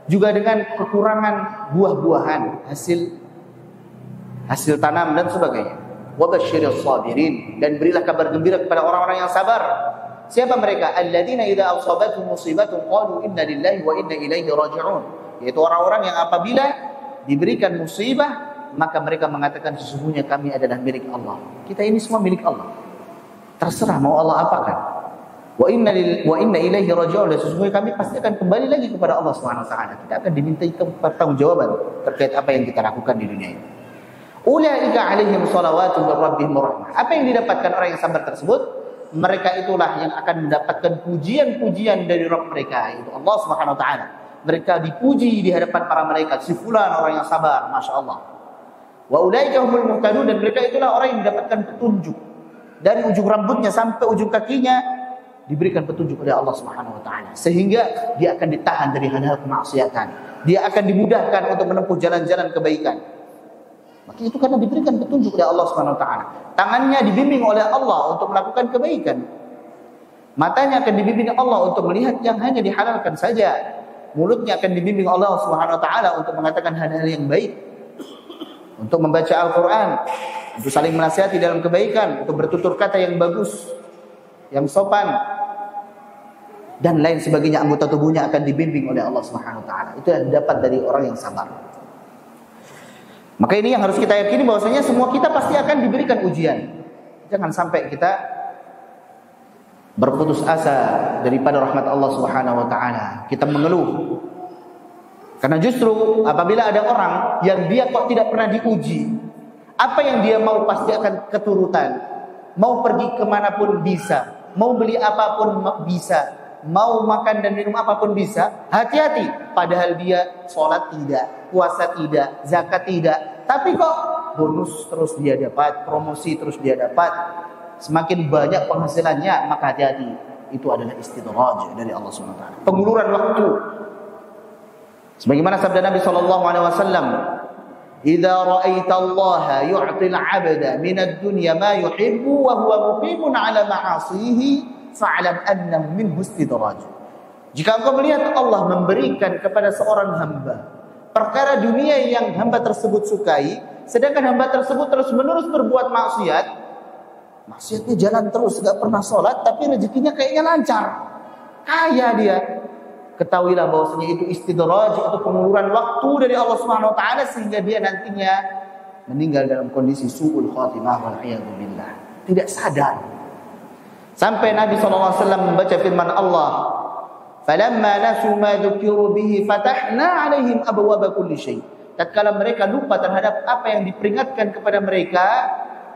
juga dengan kekurangan buah-buahan, hasil tanam dan sebagainya. wa basyiril sabirin, dan berilah kabar gembira kepada orang-orang yang sabar. Siapa mereka? Alladzina idza asabatuhum musibatun qalu inna lillahi wa inna ilaihi raji'un. Yaitu orang-orang yang apabila diberikan musibah maka mereka mengatakan sesungguhnya kami adalah milik Allah. Kita ini semua milik Allah. Terserah mau Allah apakan. Wa inna ilaihi raji'un, dan sesungguhnya kami pasti akan kembali lagi kepada Allah Subhanahu wa taala. Kita akan dimintai pertanggungjawaban terkait apa yang kita lakukan di dunia ini. Ulaika alaihim salawatu min rabbihim rahmah. Apa yang didapatkan orang yang sabar tersebut? Mereka itulah yang akan mendapatkan pujian-pujian dari Rabb mereka, itu Allah Subhanahu wa taala. Mereka dipuji di hadapan para malaikat, si fulan orang yang sabar, masyaallah. Wa ulaika humul muhtadun, dan mereka itulah orang yang mendapatkan petunjuk. Dari ujung rambutnya sampai ujung kakinya diberikan petunjuk oleh Allah Subhanahu wa taala, sehingga dia akan ditahan dari hal-hal kemaksiatan. Dia akan dimudahkan untuk menempuh jalan-jalan kebaikan. Maka itu karena diberikan petunjuk oleh Allah Subhanahu wa taala. Tangannya dibimbing oleh Allah untuk melakukan kebaikan. Matanya akan dibimbing Allah untuk melihat yang hanya dihalalkan saja. Mulutnya akan dibimbing Allah Subhanahu wa taala untuk mengatakan hal-hal yang baik. Untuk membaca Al-Qur'an, untuk saling menasihati dalam kebaikan, untuk bertutur kata yang bagus, yang sopan, dan lain sebagainya. Anggota tubuhnya akan dibimbing oleh Allah Subhanahu wa taala. Itu yang didapat dari orang yang sabar. Maka ini yang harus kita yakini, bahwasanya semua kita pasti akan diberikan ujian. Jangan sampai kita berputus asa daripada rahmat Allah Subhanahu wa taala. Kita mengeluh. Karena justru apabila ada orang yang dia kok tidak pernah diuji, apa yang dia mau pasti akan keturutan. Mau pergi kemanapun bisa, mau beli apapun bisa, mau makan dan minum apapun bisa. Hati-hati, padahal dia sholat tidak, puasa tidak, zakat tidak, tapi kok bonus terus dia dapat, promosi terus dia dapat, semakin banyak penghasilannya. Maka hati-hati, itu adalah istidraj dari Allah Subhanahu wa taala, penguluran waktu. Sebagaimana sabda Nabi sallallahu alaihi wasallam, "Idza ra'aita Allah yu'ti al-'abda min ad-dunya ma yuhibbu wa huwa muqimun 'ala ma'asihi fa'lam annahu minhu istidraj." Jika engkau melihat Allah memberikan kepada seorang hamba perkara dunia yang hamba tersebut sukai, sedangkan hamba tersebut terus-menerus berbuat maksiat, maksiatnya jalan terus, enggak pernah sholat, tapi rezekinya kayaknya lancar, kaya dia, ketahuilah bahwasanya itu istidraj, itu penguluran waktu dari Allah Subhanahu wa taala, sehingga dia nantinya meninggal dalam kondisi su'ul khatimah wal iyadu billah, tidak sadar. Sampai Nabi sallallahu alaihi wasallam membaca firman Allah, "Falamma nasu ma dzukiru bihi fatahna 'alaihim abwaaba kulli syai." Tatkala mereka lupa terhadap apa yang diperingatkan kepada mereka,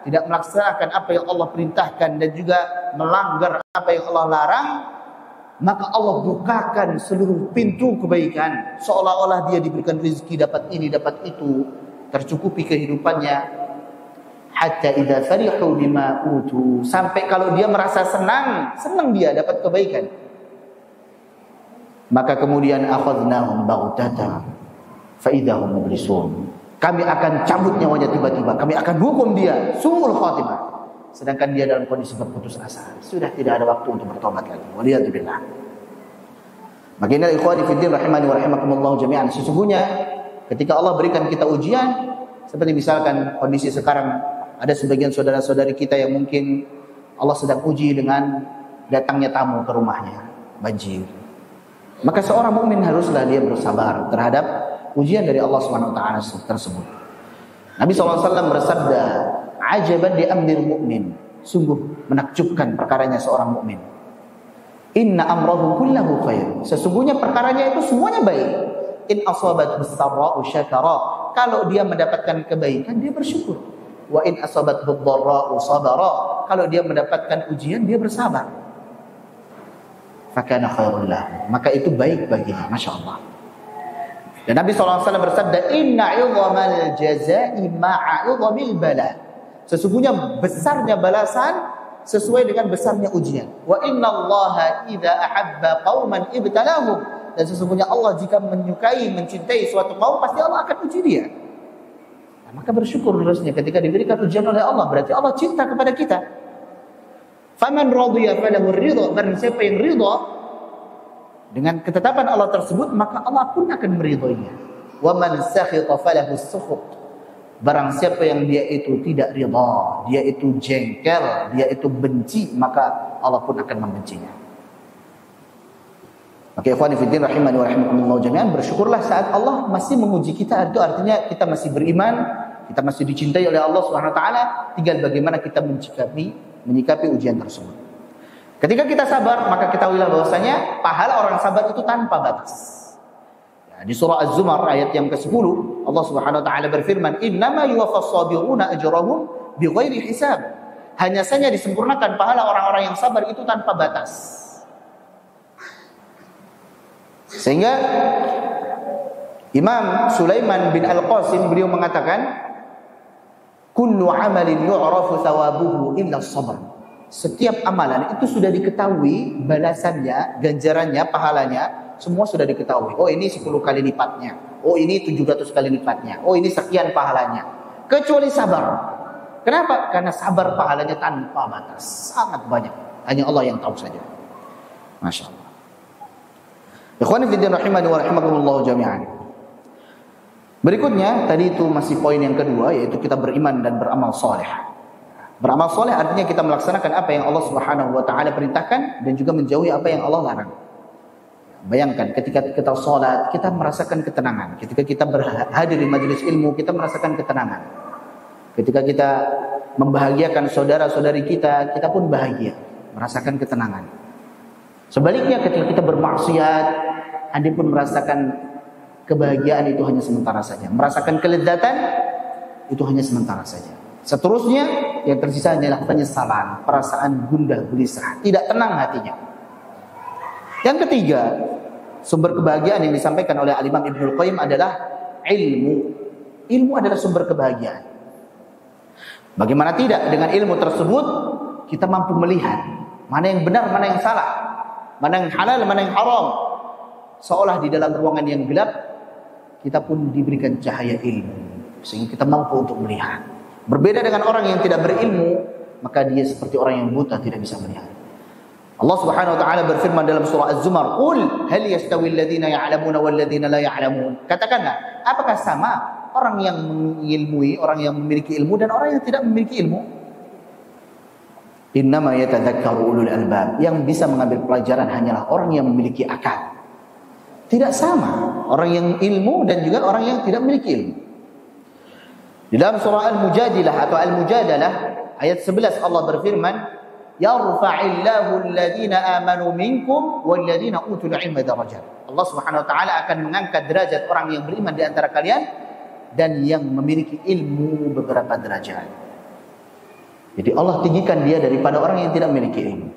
tidak melaksanakan apa yang Allah perintahkan dan juga melanggar apa yang Allah larang, maka Allah bukakan seluruh pintu kebaikan, seolah-olah dia diberikan rezeki, dapat ini, dapat itu, tercukupi kehidupannya. Hatta idza farihu bima utu, sampai kalau dia merasa senang dia dapat kebaikan, maka kemudian akhadnahum baghtatan fa idza hum mublisun. Kami akan cabut nyawanya tiba-tiba, kami akan hukum dia suul khatimah, sedangkan dia dalam kondisi berputus asa, sudah tidak ada waktu untuk bertobat lagi. Waliyadzubillah. Makanya ikhwani fiddin rahimani wa rahimakumullah jami'an, sesungguhnya ketika Allah berikan kita ujian, seperti misalkan kondisi sekarang, ada sebagian saudara-saudari kita yang mungkin Allah sedang uji dengan datangnya tamu ke rumahnya, banjir. Maka seorang mukmin haruslah dia bersabar terhadap ujian dari Allah Subhanahu wa taala tersebut. Nabi SAW bersabda, "Ajaban li amril mu'min." Sungguh menakjubkan perkaranya seorang mukmin. Inna amrahu kullahu khair. Sesungguhnya perkaranya itu semuanya baik. In asabathu sarra'u syakara. Kalau dia mendapatkan kebaikan, dia bersyukur. Wa in asabathu dharra'u sabara. Kalau dia mendapatkan ujian, dia bersabar. Fakana khairul lahu. Maka itu baik baginya, masyaallah. Dan Nabi SAW bersabda, "Inna 'idhamal jazaa'i ma'a 'idhamil bala." Sesungguhnya besarnya balasan sesuai dengan besarnya ujian. Wa innallaha idza ahabba qauman ibtalahum. Dan sesungguhnya Allah jika menyukai, mencintai suatu kaum, pasti Allah akan uji dia. Nah, maka bersyukur harusnya ketika diberikan ujian oleh Allah, berarti Allah cinta kepada kita. Faman radiya falahu ridha, barang siapa yang ridha dengan ketetapan Allah tersebut, maka Allah pun akan meridhoinya. Wa man sakhita falahu sukhut, Barang siapa yang dia itu tidak ridha, dia itu jengkel, dia itu benci, maka Allah pun akan membencinya. Maka ikhwan fillah rahimani wa rahimakumullah jami'an, bersyukurlah saat Allah masih menguji kita. Itu artinya kita masih beriman, kita masih dicintai oleh Allah Subhanahu wa taala, tinggal bagaimana kita menyikapi ujian tersebut. Ketika kita sabar, maka ketahuilah bahwasanya pahala orang sabar itu tanpa batas. Di surah Az-Zumar ayat yang ke-10 Allah Subhanahu wa taala berfirman, "Innama yuwaffas sabiruna ajrahum bighairi hisab." Hanya saja disempurnakan pahala orang-orang yang sabar itu tanpa batas. Sehingga Imam Sulaiman bin Al-Qasim beliau mengatakan, "Kullu 'amalin yu'rafu thawabuhu illa as-sabr." Setiap amalan itu sudah diketahui balasannya, ganjarannya, pahalanya, semua sudah diketahui. Oh, ini 10 kali lipatnya. Oh, ini 700 kali lipatnya. Oh, ini sekian pahalanya. Kecuali sabar. Kenapa? Karena sabar pahalanya tanpa batas. Sangat banyak. Hanya Allah yang tahu saja. Masya Allah. Ikhwani fillah rahimani wa rahimakumullah jami'an. Berikutnya, tadi itu masih poin yang kedua, yaitu kita beriman dan beramal soleh. Beramal soleh artinya kita melaksanakan apa yang Allah Subhanahu wa taala perintahkan dan juga menjauhi apa yang Allah larang. Bayangkan ketika kita sholat, kita merasakan ketenangan. Ketika kita berhadir di majelis ilmu, kita merasakan ketenangan. Ketika kita membahagiakan saudara-saudari kita, kita pun bahagia, merasakan ketenangan. Sebaliknya ketika kita bermaksiat, Anda pun merasakan kebahagiaan itu hanya sementara saja. Merasakan kelezatan itu hanya sementara saja. Seterusnya yang tersisa hanyalah penyesalan, perasaan gundah gelisah, tidak tenang hatinya. Yang ketiga, sumber kebahagiaan yang disampaikan oleh Al-Imam Ibnul Qayyim adalah ilmu. Ilmu adalah sumber kebahagiaan. Bagaimana tidak, dengan ilmu tersebut kita mampu melihat mana yang benar, mana yang salah, mana yang halal, mana yang haram. Seolah di dalam ruangan yang gelap kita pun diberikan cahaya ilmu, sehingga kita mampu untuk melihat. Berbeda dengan orang yang tidak berilmu, maka dia seperti orang yang buta, tidak bisa melihat. Allah Subhanahu wa taala berfirman dalam surah Az-Zumar, "Qul hal yastawi alladziina ya'lamuuna wal ladziina la ya'lamuun." Katakanlah, apakah sama orang yang mengilmui, orang yang memiliki ilmu dan orang yang tidak memiliki ilmu? Innama yatadzakkaru ulul albab. Yang bisa mengambil pelajaran hanyalah orang yang memiliki akal. Tidak sama orang yang ilmu dan juga orang yang tidak memiliki ilmu. Di dalam surah Al-Mujadilah atau Al-Mujadalah ayat 11 Allah berfirman, "Yarfa'illahu alladhina amanu minkum walladhina utul ilma darajat." Allah Subhanahu wa taala akan mengangkat derajat orang yang beriman di antara kalian dan yang memiliki ilmu beberapa derajat. Jadi Allah tinggikan dia daripada orang yang tidak memiliki ilmu.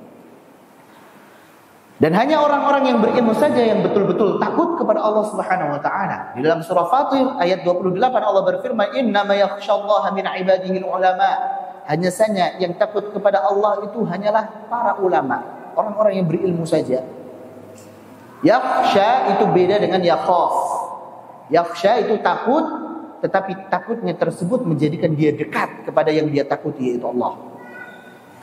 Dan hanya orang-orang yang berilmu saja yang betul-betul takut kepada Allah Subhanahu wa taala. Di dalam surah Fatir ayat 28 Allah berfirman, "Innama yakhsyallaha min ibadihi ulama." Hanya saja yang takut kepada Allah itu hanyalah para ulama, orang-orang yang berilmu saja. Yakhsha itu beda dengan yakhaf. Yakhsha itu takut, tetapi takutnya tersebut menjadikan dia dekat kepada yang dia takuti, yaitu Allah.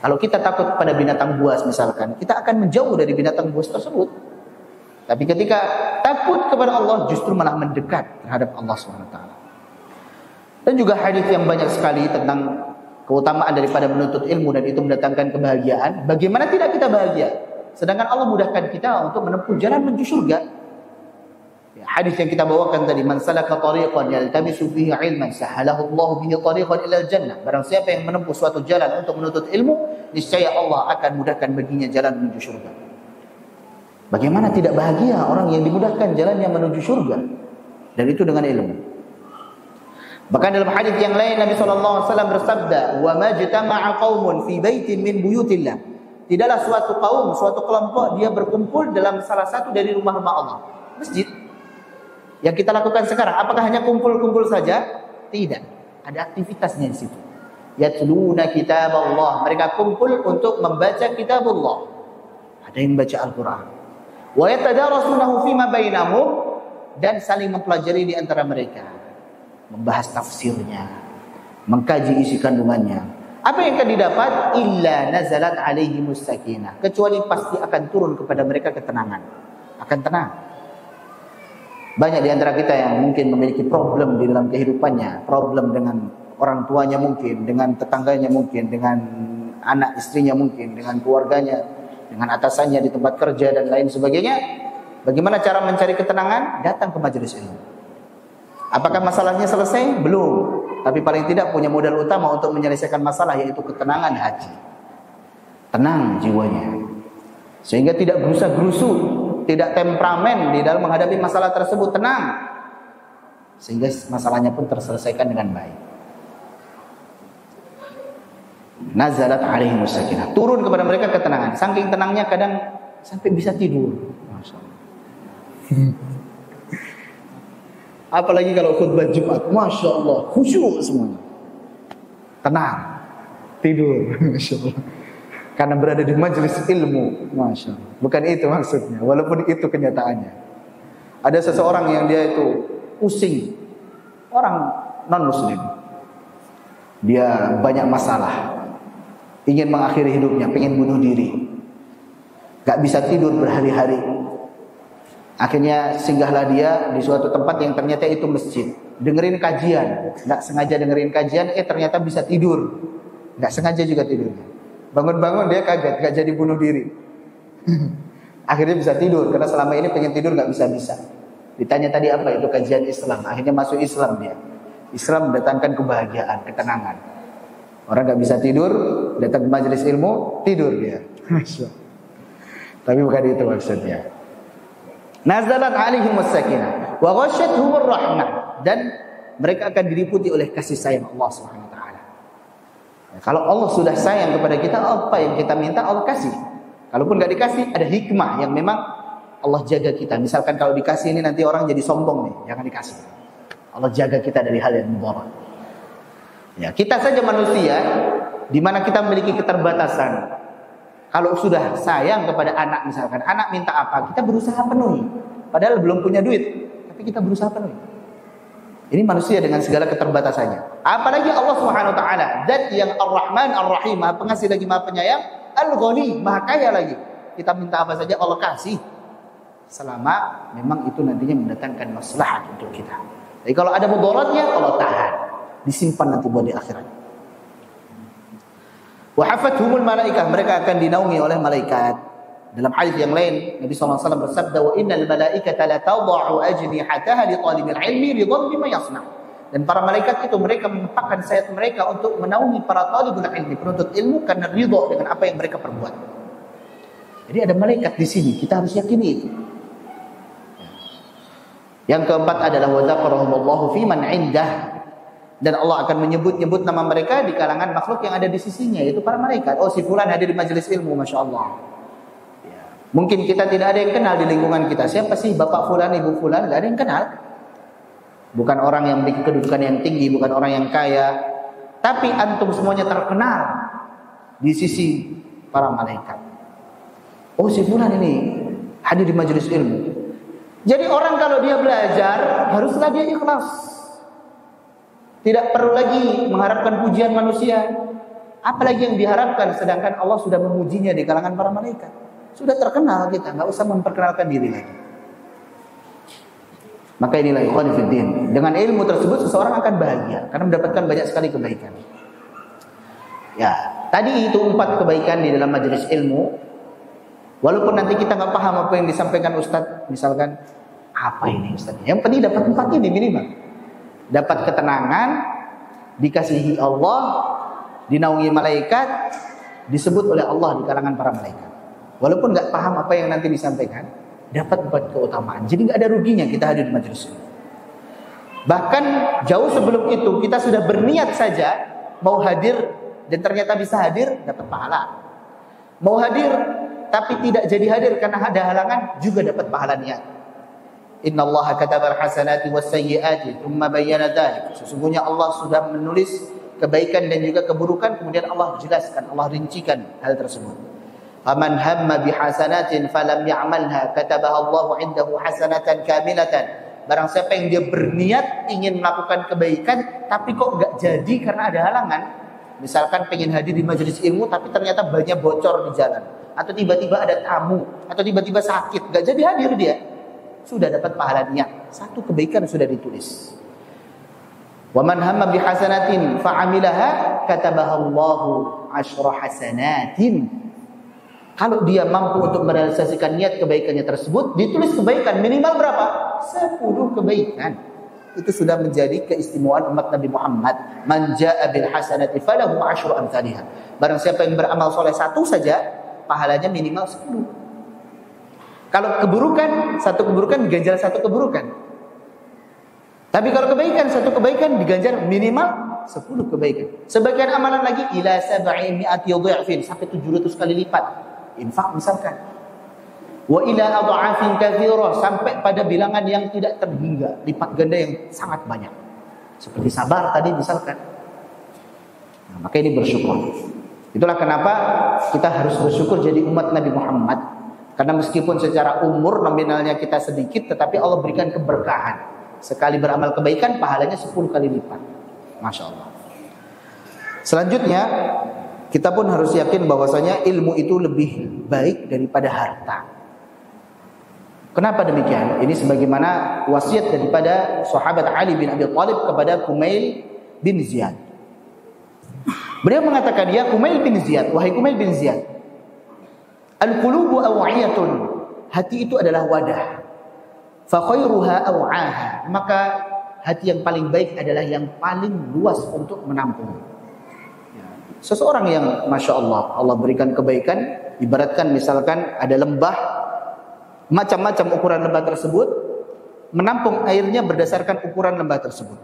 Kalau kita takut pada binatang buas misalkan, kita akan menjauh dari binatang buas tersebut. Tapi ketika takut kepada Allah, justru malah mendekat terhadap Allah SWT. Dan juga hadis yang banyak sekali tentang keutamaan daripada menuntut ilmu dan itu mendatangkan kebahagiaan. Bagaimana tidak kita bahagia? Sedangkan Allah mudahkan kita untuk menempuh jalan menuju surga. Ya, hadis yang kita bawakan tadi, "Man salaka tariqan yaltamisu fihi 'ilman sahalahu Allahu bihi tariqan ila al-jannah." Barang siapa yang menempuh suatu jalan untuk menuntut ilmu, niscaya Allah akan mudahkan baginya jalan menuju surga. Bagaimana tidak bahagia orang yang dimudahkan jalannya menuju surga? Dan itu dengan ilmu. Bahkan dalam hadis yang lain Nabi sallallahu alaihi wasallam bersabda, "Wa majtama'a qaumun fi baitin min buyutillah." Tidaklah suatu kaum, suatu kelompok dia berkumpul dalam salah satu dari rumah-rumah Allah, masjid. Yang kita lakukan sekarang, apakah hanya kumpul-kumpul saja? Tidak. Ada aktivitasnya di situ. Yatluna kitab Allah. Mereka kumpul untuk membaca kitab Allah. Ada yang baca Al-Quran. Wa yatadarasunahu fima bainahum, dan saling mempelajari di antara mereka. Membahas tafsirnya, mengkaji isi kandungannya. Apa yang akan didapat? Illa nazalat alaihimus sakinah. Kecuali pasti akan turun kepada mereka ketenangan. Akan tenang. Banyak di antara kita yang mungkin memiliki problem di dalam kehidupannya, problem dengan orang tuanya mungkin, dengan tetangganya mungkin, dengan anak istrinya mungkin, dengan keluarganya, dengan atasannya di tempat kerja dan lain sebagainya. Bagaimana cara mencari ketenangan? Datang ke majelis ilmu. Apakah masalahnya selesai? Belum. Tapi paling tidak punya modal utama untuk menyelesaikan masalah, yaitu ketenangan hati. Tenang jiwanya. Sehingga tidak gerusa-gerusu, tidak temperamen di dalam menghadapi masalah tersebut, tenang. Sehingga masalahnya pun terselesaikan dengan baik. Nazalat alaihimus sakinah. Turun kepada mereka ketenangan. Saking tenangnya kadang sampai bisa tidur. Masya Allah. Apalagi kalau khutbah Jumat, Masya Allah, khusyuk semuanya. Tenang, tidur, Masya Allah. Karena berada di majelis ilmu, Masya Allah. Bukan itu maksudnya, walaupun itu kenyataannya. Ada seseorang yang dia itu pusing, orang non-muslim. Dia banyak masalah, ingin mengakhiri hidupnya, pengen bunuh diri, gak bisa tidur berhari-hari. Akhirnya singgahlah dia di suatu tempat yang ternyata itu masjid. Dengerin kajian, gak sengaja dengerin kajian, ternyata bisa tidur. Gak sengaja juga tidur. Bangun-bangun dia kaget, gak jadi bunuh diri. Akhirnya bisa tidur, karena selama ini pengen tidur gak bisa-bisa. Ditanya tadi apa itu kajian Islam, akhirnya masuk Islam dia. Islam mendatangkan kebahagiaan, ketenangan. Orang gak bisa tidur, datang ke majelis ilmu, tidur dia. Tapi bukan itu maksudnya. Nazalat alaihimus sakinah wa ghasyiyatuhumur rahmah, dan mereka akan diliputi oleh kasih sayang Allah Subhanahu wa taala. Kalau Allah sudah sayang kepada kita, apa yang kita minta Allah kasih. Kalaupun enggak dikasih, ada hikmah yang memang Allah jaga kita. Misalkan kalau dikasih ini nanti orang jadi sombong nih, jangan dikasih. Allah jaga kita dari hal yang mudarat. Ya, kita saja manusia di mana kita memiliki keterbatasan. Kalau sudah sayang kepada anak, misalkan anak minta apa, kita berusaha penuhi. Padahal belum punya duit, tapi kita berusaha penuhi. Ini manusia dengan segala keterbatasannya. Apalagi Allah Subhanahu wa taala, Zat yang Ar-Rahman Ar-Rahim, Maha Pengasih lagi Maha Penyayang, Al-Ghani, Maha Kaya lagi. Kita minta apa saja Allah kasih. Selama memang itu nantinya mendatangkan maslahat untuk kita. Jadi kalau ada mudaratnya, Allah tahan. Disimpan nanti buat di akhirat. Wa hafathumul malaikah, mereka akan dinaungi oleh malaikat. Dalam hadis yang lain Nabi SAW bersabda, wa innal malaikata la tad'u ajnihataha li talibil ilmi ridwan bima yasna'. Dan para malaikat itu mereka mengepakkan sayap mereka untuk menaungi para talibul ilmi, penuntut ilmu, karena ridha dengan apa yang mereka perbuat. Jadi ada malaikat di sini, kita harus yakini itu. Yang keempat adalah wa dzakarahumullahu fi man 'indah. Dan Allah akan menyebut-nyebut nama mereka di kalangan makhluk yang ada di sisinya, yaitu para malaikat. Oh, si fulan hadir di majelis ilmu, Masya Allah. Ya. Mungkin kita tidak ada yang kenal di lingkungan kita. Siapa sih Bapak fulan, Ibu fulan? Tidak ada yang kenal. Bukan orang yang memiliki kedudukan yang tinggi, bukan orang yang kaya. Tapi antum semuanya terkenal di sisi para malaikat. Oh, si fulan ini hadir di majelis ilmu. Jadi orang kalau dia belajar, haruslah dia ikhlas. Tidak perlu lagi mengharapkan pujian manusia. Apalagi yang diharapkan, sedangkan Allah sudah memujinya di kalangan para malaikat. Sudah terkenal kita, nggak usah memperkenalkan diri lagi. Maka inilah ikhwan fillah, dengan ilmu tersebut seseorang akan bahagia karena mendapatkan banyak sekali kebaikan. Ya, tadi itu 4 kebaikan di dalam majelis ilmu. Walaupun nanti kita nggak paham apa yang disampaikan Ustadz, misalkan apa ini Ustadz? Yang penting dapat 4 ini minimal. Dapat ketenangan, dikasihi Allah, dinaungi malaikat, disebut oleh Allah di kalangan para malaikat. Walaupun nggak paham apa yang nanti disampaikan, dapat 4 keutamaan. Jadi nggak ada ruginya kita hadir di majelis ini. Bahkan jauh sebelum itu kita sudah berniat saja mau hadir dan ternyata bisa hadir, dapat pahala. Mau hadir tapi tidak jadi hadir karena ada halangan, juga dapat pahala niat. Innallaha katabal hasanati wassayyiati tsumma bayyana dzalik. Sesungguhnya Allah sudah menulis kebaikan dan juga keburukan, kemudian Allah jelaskan, Allah rincikan hal tersebut. Faman hamma bihasanatin falam ya'malha katabaha Allahu 'indahu hasanatan kamilatan. Barang siapa yang dia berniat ingin melakukan kebaikan tapi kok enggak jadi karena ada halangan. Misalkan pengen hadir di majelis ilmu tapi ternyata banyak bocor di jalan, atau tiba-tiba ada tamu, atau tiba-tiba sakit, enggak jadi hadir dia. Sudah dapat pahala niat. Satu kebaikan sudah ditulis. Wa man hamma bi hasanatin fa'amilaha katabaha Allahu 10 hasanatin. Kalau dia mampu untuk merealisasikan niat kebaikannya tersebut, ditulis kebaikan minimal berapa? 10 kebaikan. Itu sudah menjadi keistimewaan umat Nabi Muhammad. Man jaa'a bil hasanati falahu 10 amsalihha. Barang siapa yang beramal soleh satu saja, pahalanya minimal 10. Kalau keburukan, satu keburukan diganjar satu keburukan. Tapi kalau kebaikan, satu kebaikan diganjar minimal 10 kebaikan. Sebagian amalan lagi ila 700 dha'fin, sampai 700 kali lipat. Infak misalkan. Wa ila adha'afin katsira, sampai pada bilangan yang tidak terhingga, lipat ganda yang sangat banyak. Seperti sabar tadi misalkan. Nah, maka ini bersyukur. Itulah kenapa kita harus bersyukur jadi umat Nabi Muhammad. Karena meskipun secara umur nominalnya kita sedikit, tetapi Allah berikan keberkahan. Sekali beramal kebaikan, pahalanya 10 kali lipat. Masya Allah. Selanjutnya, kita pun harus yakin bahwasanya ilmu itu lebih baik daripada harta. Kenapa demikian? Ini sebagaimana wasiat daripada sahabat Ali bin Abi Thalib kepada Kumail bin Ziyad. Beliau mengatakan, ya Kumail bin Ziyad, wahai Kumail bin Ziyad, al-qulubu aw'iyatun, hati itu adalah wadah. Fa khairuha aw'aha, maka hati yang paling baik adalah yang paling luas untuk menampung. Seseorang yang Masya Allah, Allah berikan kebaikan, ibaratkan misalkan ada lembah, macam-macam ukuran lembah tersebut, menampung airnya berdasarkan ukuran lembah tersebut.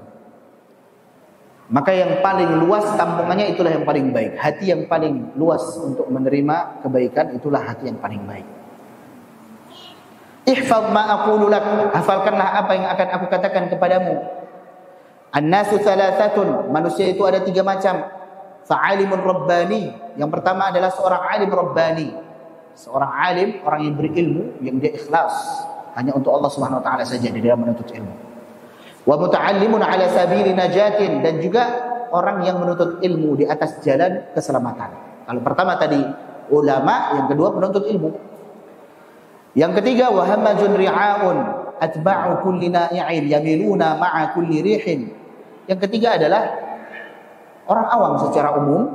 Maka yang paling luas tampungannya itulah yang paling baik. Hati yang paling luas untuk menerima kebaikan itulah hati yang paling baik. Ihfaz ma aqulu lak, hafalkanlah apa yang akan aku katakan kepadamu. An-nasu thalathatun, manusia itu ada 3 macam. Fa'alimun rabbani, yang pertama adalah seorang alim rabbani. Seorang alim, orang yang berilmu, yang dia ikhlas hanya untuk Allah Subhanahu wa taala saja di dalam menuntut ilmu. Wa muta'allimun ala sabili najatin, dan juga orang yang menuntut ilmu di atas jalan keselamatan. Kalau pertama tadi ulama, yang kedua penuntut ilmu. Yang ketiga, wa hamajun ri'aun atba'u kulli na'i'in yamiluna ma'a kulli rihin. Yang ketiga adalah orang awam secara umum,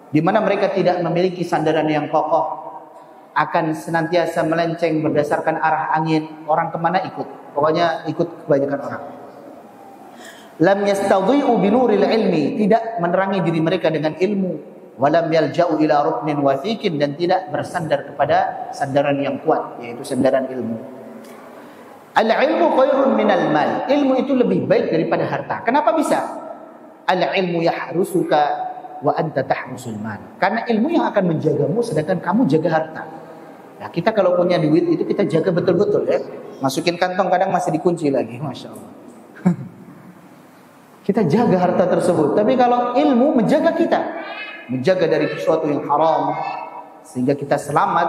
di mana mereka tidak memiliki sandaran yang kokoh, akan senantiasa melenceng berdasarkan arah angin. Orang kemana ikut, pokoknya ikut kebanyakan orang. Lam yastadhi'u binuril ilmi, tidak menerangi diri mereka dengan ilmu. Walam yalja'u ila ruknin wathiqin, dan tidak bersandar kepada sandaran yang kuat, yaitu sandaran ilmu. Al-ilmu khairun minal mal, ilmu itu lebih baik daripada harta. Kenapa bisa? Al-ilmu yahrusuka wa anta tahrusul mal, karena ilmu yang akan menjagamu sedangkan kamu jaga harta. Nah, kita kalau punya duit itu kita jaga betul-betul ya. Masukin kantong kadang masih dikunci lagi, Masya Allah. Kita jaga harta tersebut. Tapi kalau ilmu menjaga kita, menjaga dari sesuatu yang haram, sehingga kita selamat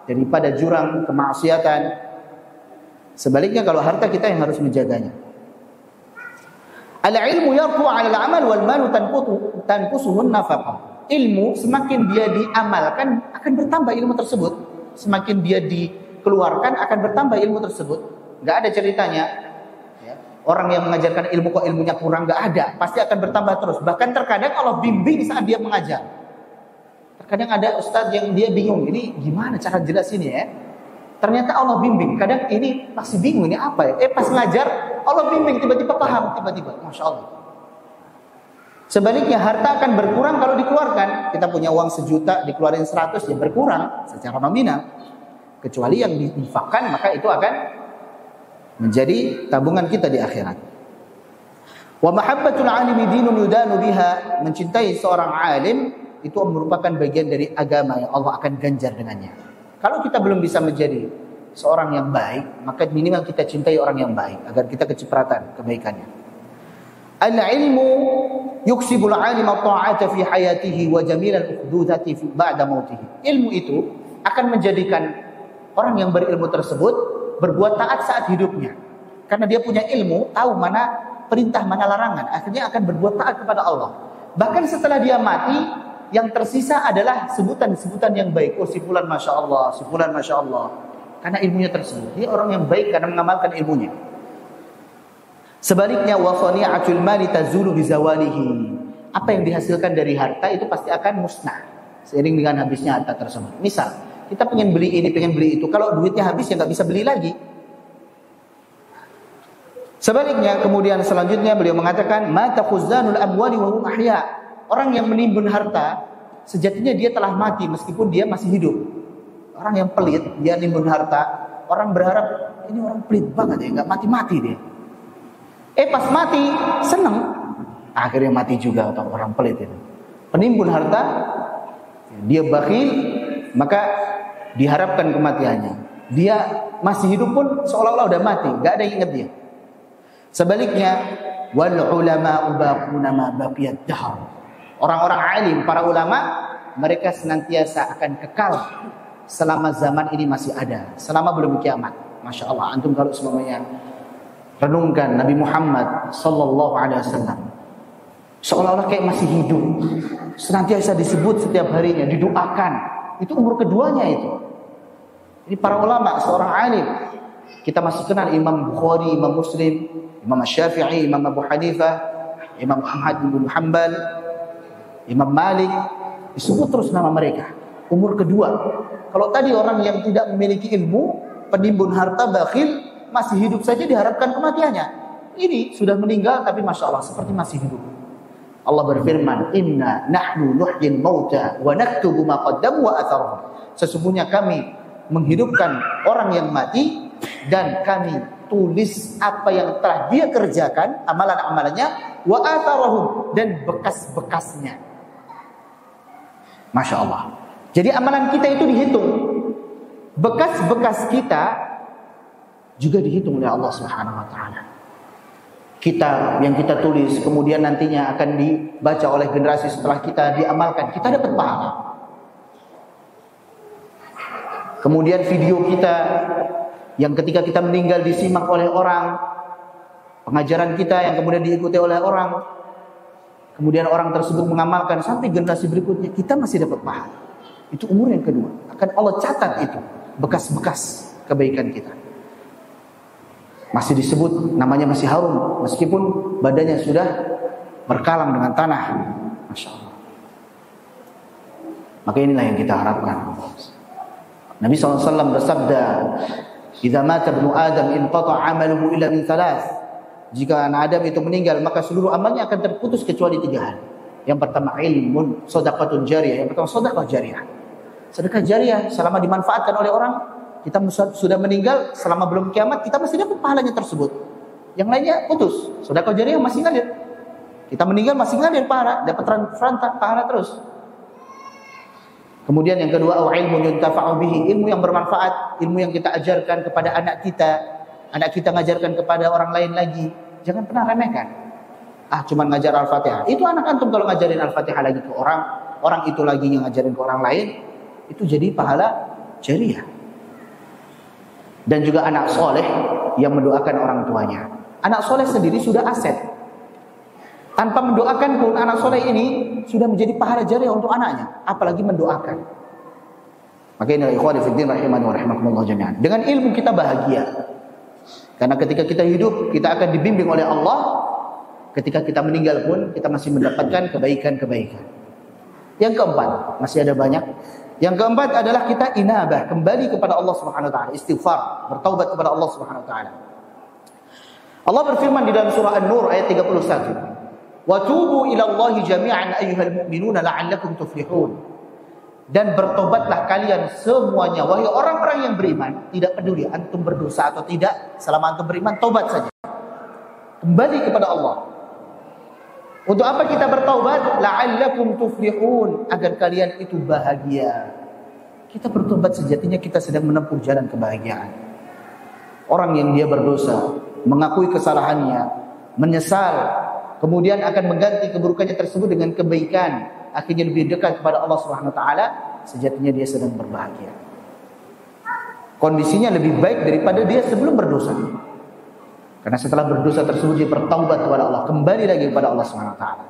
daripada jurang kemaksiatan. Sebaliknya kalau harta kita yang harus menjaganya. Al-ilmu yarfu 'ala al-'amal wal malu tanqusuhu an-nafaqah. Ilmu semakin dia diamalkan akan bertambah ilmu tersebut. Semakin dia dikeluarkan akan bertambah ilmu tersebut. Enggak ada ceritanya orang yang mengajarkan ilmu kok ilmunya kurang, enggak ada. Pasti akan bertambah terus. Bahkan terkadang Allah bimbing saat dia mengajar. Terkadang ada ustadz yang dia bingung, ini gimana cara jelasinnya ya? Ternyata Allah bimbing. Kadang ini masih bingung, ini apa ya? Pas ngajar Allah bimbing, tiba-tiba paham, tiba-tiba. Masya Allah. Sebaliknya harta akan berkurang kalau dikeluarkan. Kita punya uang 1 juta, dikeluarin 100, ya berkurang secara nominal. Kecuali yang diinfakkan, maka itu akan menjadi tabungan kita di akhirat. Wa mahabbatul alimi dinun yudanu biha, mencintai seorang alim itu merupakan bagian dari agama yang Allah akan ganjar dengannya. Kalau kita belum bisa menjadi seorang yang baik, maka minimal kita cintai orang yang baik agar kita kecipratan kebaikannya. Al-ilmu yuksibul alima ta'ata fi hayatihi wa jamilal ukhudati fi ba'da mautihi. Ilmu itu akan menjadikan orang yang berilmu tersebut berbuat taat saat hidupnya. Karena dia punya ilmu, tahu mana perintah, mana larangan. Akhirnya akan berbuat taat kepada Allah. Bahkan setelah dia mati, yang tersisa adalah sebutan-sebutan yang baik. Oh, si fulan Masya Allah, si fulan Masya Allah. Karena ilmunya tersebut. Dia orang yang baik karena mengamalkan ilmunya. Sebaliknya wa sani'atul mali tazulu bizawalihi. Apa yang dihasilkan dari harta itu pasti akan musnah seiring dengan habisnya harta tersebut. Misal, kita pengen beli ini, pengen beli itu, kalau duitnya habis ya nggak bisa beli lagi. Sebaliknya, kemudian selanjutnya beliau mengatakan mata khuzanul amwali wa hum ahya. Orang yang menimbun harta sejatinya dia telah mati meskipun dia masih hidup. Orang yang pelit, dia nimbun harta, orang berharap ini orang pelit banget ya, nggak mati-mati dia. Pas mati senang, akhirnya mati juga atau orang pelit itu. Penimbun harta, dia bakhil, maka diharapkan kematiannya. Dia masih hidup pun seolah-olah udah mati, nggak ada yang ingat dia. Sebaliknya, wal ulama baquna ma baqiyad dahr. Orang-orang alim, para ulama, mereka senantiasa akan kekal selama zaman ini masih ada, selama belum kiamat. Masya Allah, antum kalau semuanya renungkan Nabi Muhammad sallallahu alaihi wasallam, seolah-olah kayak masih hidup, senantiasa disebut setiap harinya, didoakan. Itu umur keduanya itu. Ini para ulama, seorang alim. Kita masih kenal Imam Bukhari, Imam Muslim, Imam Syafi'i, Imam Abu Hanifah, Imam Ahmad bin Hanbal, Imam Malik, disebut terus nama mereka. Umur kedua. Kalau tadi orang yang tidak memiliki ilmu, penimbun harta, bakhil, masih hidup saja diharapkan kematiannya. Ini sudah meninggal tapi Masya Allah seperti masih hidup. Allah berfirman, Inna nahnu nuhyil mauta wa naktubu ma qaddamu wa atharuhum. Sesungguhnya kami menghidupkan orang yang mati dan kami tulis apa yang telah dia kerjakan, amalan-amalannya, wa atharuhum, dan bekas-bekasnya. Masya Allah. Jadi amalan kita itu dihitung. Bekas-bekas kita juga dihitung oleh Allah Subhanahu wa taala. Kitab yang kita tulis kemudian nantinya akan dibaca oleh generasi setelah kita, diamalkan, kita dapat pahala. Kemudian video kita yang ketika kita meninggal disimak oleh orang, pengajaran kita yang kemudian diikuti oleh orang, kemudian orang tersebut mengamalkan sampai generasi berikutnya, kita masih dapat pahala. Itu umur yang kedua. Akan Allah catat itu bekas-bekas kebaikan kita. Masih disebut, namanya masih harum meskipun badannya sudah berkalang dengan tanah. Masya Allah. Maka inilah yang kita harapkan. Nabi SAW bersabda, "Idza mata ibnu Adam inqata 'amaluhu illa min thalath." Jika anak Adam itu meninggal, maka seluruh amalnya akan terputus kecuali 3 hal. Yang pertama ilmun, shadaqatun jariyah. Yang pertama sedekah jariyah. Sedekah jariyah selama dimanfaatkan oleh orang, kita sudah meninggal, selama belum kiamat kita masih dapat pahalanya tersebut. Yang lainnya putus. Sedekah jariyah masih ngalir. Kita meninggal masih ngalir pahala, dapat rantai pahala terus. Kemudian yang kedua, ilmu yuntafa'u bihi, ilmu yang bermanfaat, ilmu yang kita ajarkan kepada anak kita ngajarkan kepada orang lain lagi. Jangan pernah remehkan. Cuman ngajar Al-Fatihah. Itu anak antum kalau ngajarin Al-Fatihah lagi ke orang itu lagi yang ngajarin ke orang lain, itu jadi pahala jariyah. Dan juga anak soleh yang mendoakan orang tuanya. Anak soleh sendiri sudah aset. Tanpa mendoakan pun anak soleh ini sudah menjadi pahala jariyah untuk anaknya. Apalagi mendoakan. Maka ini ikhwani fiddin rahimani wa rahimakumullah jami'an. Dengan ilmu kita bahagia. Karena ketika kita hidup, kita akan dibimbing oleh Allah. Ketika kita meninggal pun, kita masih mendapatkan kebaikan-kebaikan. Yang keempat, masih ada banyak. Yang keempat adalah kita inabah, kembali kepada Allah Subhanahu wa taala, istighfar, bertaubat kepada Allah Subhanahu wa taala. Allah berfirman di dalam surah An-Nur ayat 31. Wa tubu ila Allahi jami'an ayyuhal mu'minuna la'allakum tuflihun. Dan bertobatlah kalian semuanya wahai orang-orang yang beriman, tidak peduli antum berdosa atau tidak, selama antum beriman tobat saja. Kembali kepada Allah. Untuk apa kita bertaubat? La'allakum tuflihun, agar kalian itu bahagia. Kita bertobat sejatinya kita sedang menempuh jalan kebahagiaan. Orang yang dia berdosa, mengakui kesalahannya, menyesal, kemudian akan mengganti keburukannya tersebut dengan kebaikan, akhirnya lebih dekat kepada Allah Subhanahu wa taala, sejatinya dia sedang berbahagia. Kondisinya lebih baik daripada dia sebelum berdosa. Karena setelah berdosa tersebut dia bertaubat kepada Allah, kembali lagi kepada Allah Subhanahu wa taala.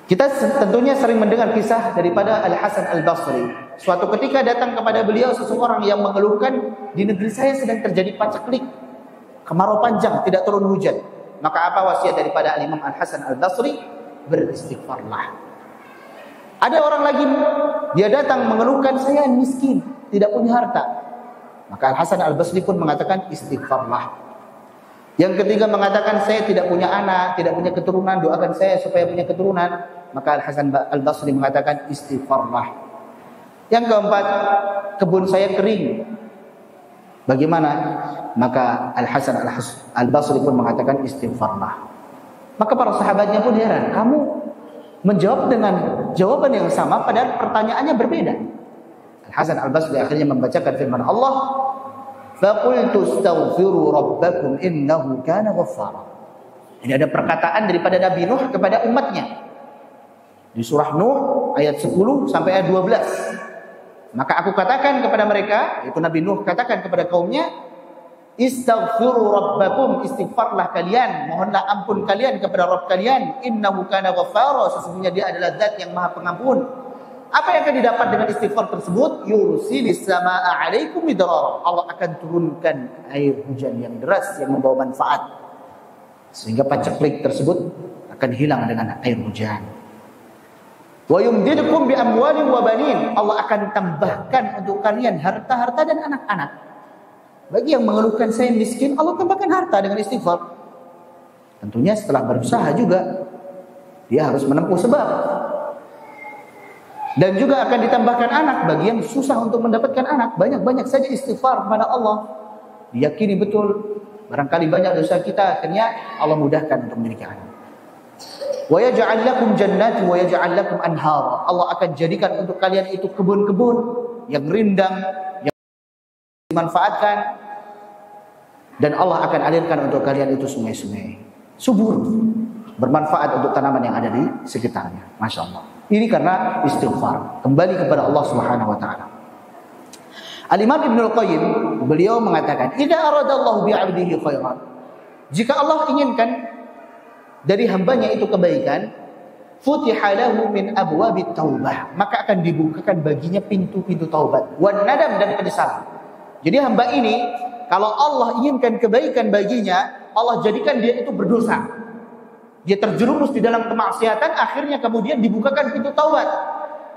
Kita tentunya sering mendengar kisah daripada Al-Hasan Al-Basri. Suatu ketika datang kepada beliau seseorang yang mengeluhkan, di negeri saya sedang terjadi paceklik. kemarau panjang, tidak turun hujan. Maka apa wasiat daripada Imam Al-Hasan Al-Basri? Beristighfarlah. Ada orang lagi, dia datang mengeluhkan, saya miskin, tidak punya harta. Maka Al-Hasan Al-Basri pun mengatakan istighfarlah. Yang ketiga mengatakan, saya tidak punya anak, tidak punya keturunan, doakan saya supaya punya keturunan. Maka Al-Hasan Al-Basri mengatakan istighfarlah. Yang keempat, kebun saya kering, bagaimana? Maka Al-Hasan Al-Basri pun mengatakan istighfarlah. Maka para sahabatnya pun heran, kamu menjawab dengan jawaban yang sama padahal pertanyaannya berbeda. Al-Hasan Al-Basri akhirnya membacakan firman Allah, "Faqultu astaghfiru rabbakum innahu kana ghaffara." Ini ada perkataan daripada Nabi Nuh kepada umatnya. Di surah Nuh ayat 10 sampai ayat 12. Maka aku katakan kepada mereka, itu Nabi Nuh katakan kepada kaumnya, istaghfiru rabbakum, istighfarlah kalian, mohonlah ampun kalian kepada Rabb kalian, innahu kana ghaffara, sesungguhnya dia adalah zat yang maha pengampun. Apa yang akan didapat dengan istighfar tersebut? Yursilis samaa 'alaikum midrara. Allah akan turunkan air hujan yang deras yang membawa manfaat, sehingga paceklik tersebut akan hilang dengan air hujan. Wa yumdidukum bi amwalin wa banin. Allah akan tambahkan untuk kalian harta-harta dan anak-anak. Bagi yang mengeluhkan saya miskin, Allah tambahkan harta dengan istighfar. Tentunya setelah berusaha juga, dia harus menempuh sebab. Dan juga akan ditambahkan anak bagi yang susah untuk mendapatkan anak. Banyak-banyak saja istighfar kepada Allah. Diyakini betul, barangkali banyak dosa kita, akhirnya Allah mudahkan untuk memiliki anak. Wa yaj'al lakum jannati wa yaj'al lakum anhara. Allah akan jadikan untuk kalian itu kebun-kebun yang rindang, yang dimanfaatkan, dan Allah akan alirkan untuk kalian itu sungai-sungai subur, bermanfaat untuk tanaman yang ada di sekitarnya. Masya Allah. Ini karena istighfar, kembali kepada Allah Subhanahu wa taala. Al-Imam Ibnul Qayyim, beliau mengatakan, "Idza aradallahu bi'abdihi khairan." Jika Allah inginkan dari hambanya itu kebaikan, futiha lahu min abwabit taubah, maka akan dibukakan baginya pintu-pintu taubat, wan nadam, dan penyesalan. Jadi hamba ini, kalau Allah inginkan kebaikan baginya, Allah jadikan dia itu berdosa. Dia terjerumus di dalam kemaksiatan, akhirnya kemudian dibukakan pintu taubat.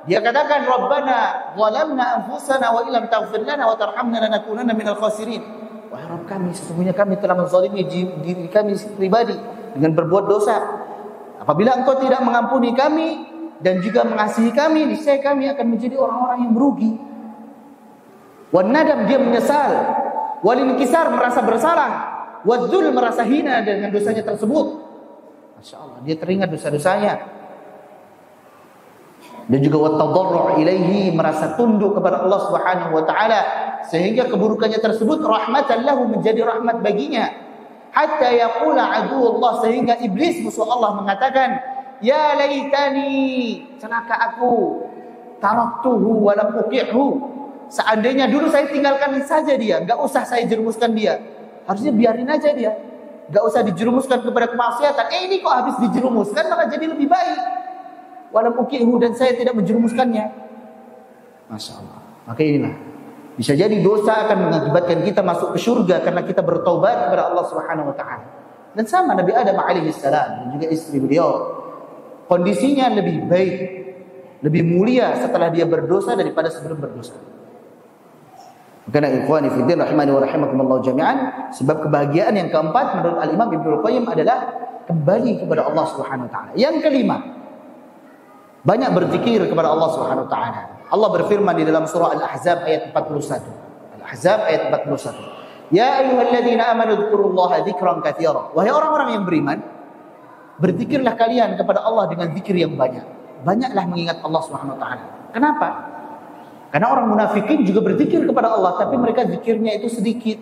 Dia katakan, "Rabbana zalamna anfusana wa illam taghfir lana wa tarhamna lanakunanna minal khasirin." Wahai Rabb kami, sesungguhnya kami telah menzalimi diri kami pribadi dengan berbuat dosa. Apabila Engkau tidak mengampuni kami dan juga mengasihi kami, niscaya kami akan menjadi orang-orang yang merugi. Wan nadam, dia menyesal. Wal inkisar, merasa bersalah. Wadzul, merasa hina dengan dosanya tersebut. Masya Allah, dia teringat dosa-dosanya. Dan juga wattadarru' ilaihi, merasa tunduk kepada Allah Subhanahu wa taala, sehingga keburukannya tersebut rahmatan lahu, menjadi rahmat baginya. Hatta yaqula aduwullah, sehingga iblis musuh Allah mengatakan, "Ya laitani, celaka aku, taraktuhu wa lam uqi'hu." Seandainya dulu saya tinggalkan saja dia, enggak usah saya jerumuskan dia. Harusnya biarin aja dia, enggak usah dijerumuskan kepada kemaksiatan. Ini kok habis dijerumuskan, maka jadi lebih baik. Wa lam uqi'hu, dan saya tidak menjerumuskannya. Masya Allah. Maka inilah, bisa jadi dosa akan mengakibatkan kita masuk ke surga karena kita bertaubat kepada Allah Subhanahu wa taala. Dan sama Nabi Adam alaihi salam dan juga istri beliau, kondisinya lebih baik, lebih mulia setelah dia berdosa daripada sebelum berdosa. Karena ikhwani fi din rahimani wa rahimakumullah jami'an, sebab kebahagiaan yang keempat menurut Al-Imam Ibnul Qayyim adalah kembali kepada Allah Subhanahu wa taala. Yang kelima, banyak berzikir kepada Allah Subhanahu wa taala. Allah berfirman di dalam surah Al-Ahzab ayat 41. Al-Ahzab ayat 41. Ya ayyuhalladzina amanu dzkurullaha dzikran katsira. Wahai orang-orang yang beriman, berzikirlah kalian kepada Allah dengan zikir yang banyak. Banyaklah mengingat Allah Subhanahu wa taala. Kenapa? Karena orang munafikin juga berzikir kepada Allah, tapi mereka zikirnya itu sedikit.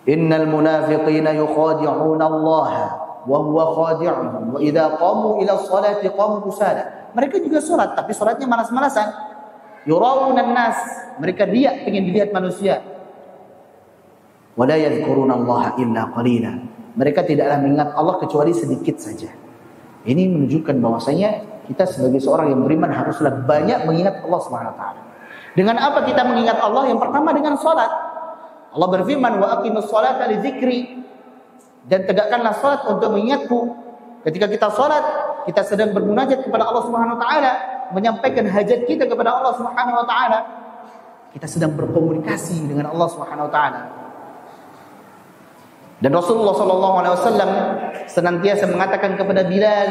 Innal munafiqina yukhadi'una Allah wa huwa khadi'uhum wa idza qamu ila sholati qamu kusala. Mereka juga salat, tapi salatnya malas-malasan. Yurawunan nas, mereka riak, ingin dilihat manusia. Wa la yadhkuruna Allah illa qalila. Mereka tidaklah mengingat Allah kecuali sedikit saja. Ini menunjukkan bahwasanya kita sebagai seorang yang beriman haruslah banyak mengingat Allah Subhanahu wa taala. Dengan apa kita mengingat Allah? Yang pertama dengan salat. Allah berfirman, wa aqimus sholata li dzikri, dan tegakkanlah salat untuk mengingatku. Ketika kita salat, kita sedang bermunajat kepada Allah Subhanahu wa taala, menyampaikan hajat kita kepada Allah Subhanahu wa taala. Kita sedang berkomunikasi dengan Allah Subhanahu wa taala. Dan Rasulullah sallallahu alaihi wasallam senantiasa mengatakan kepada Bilal,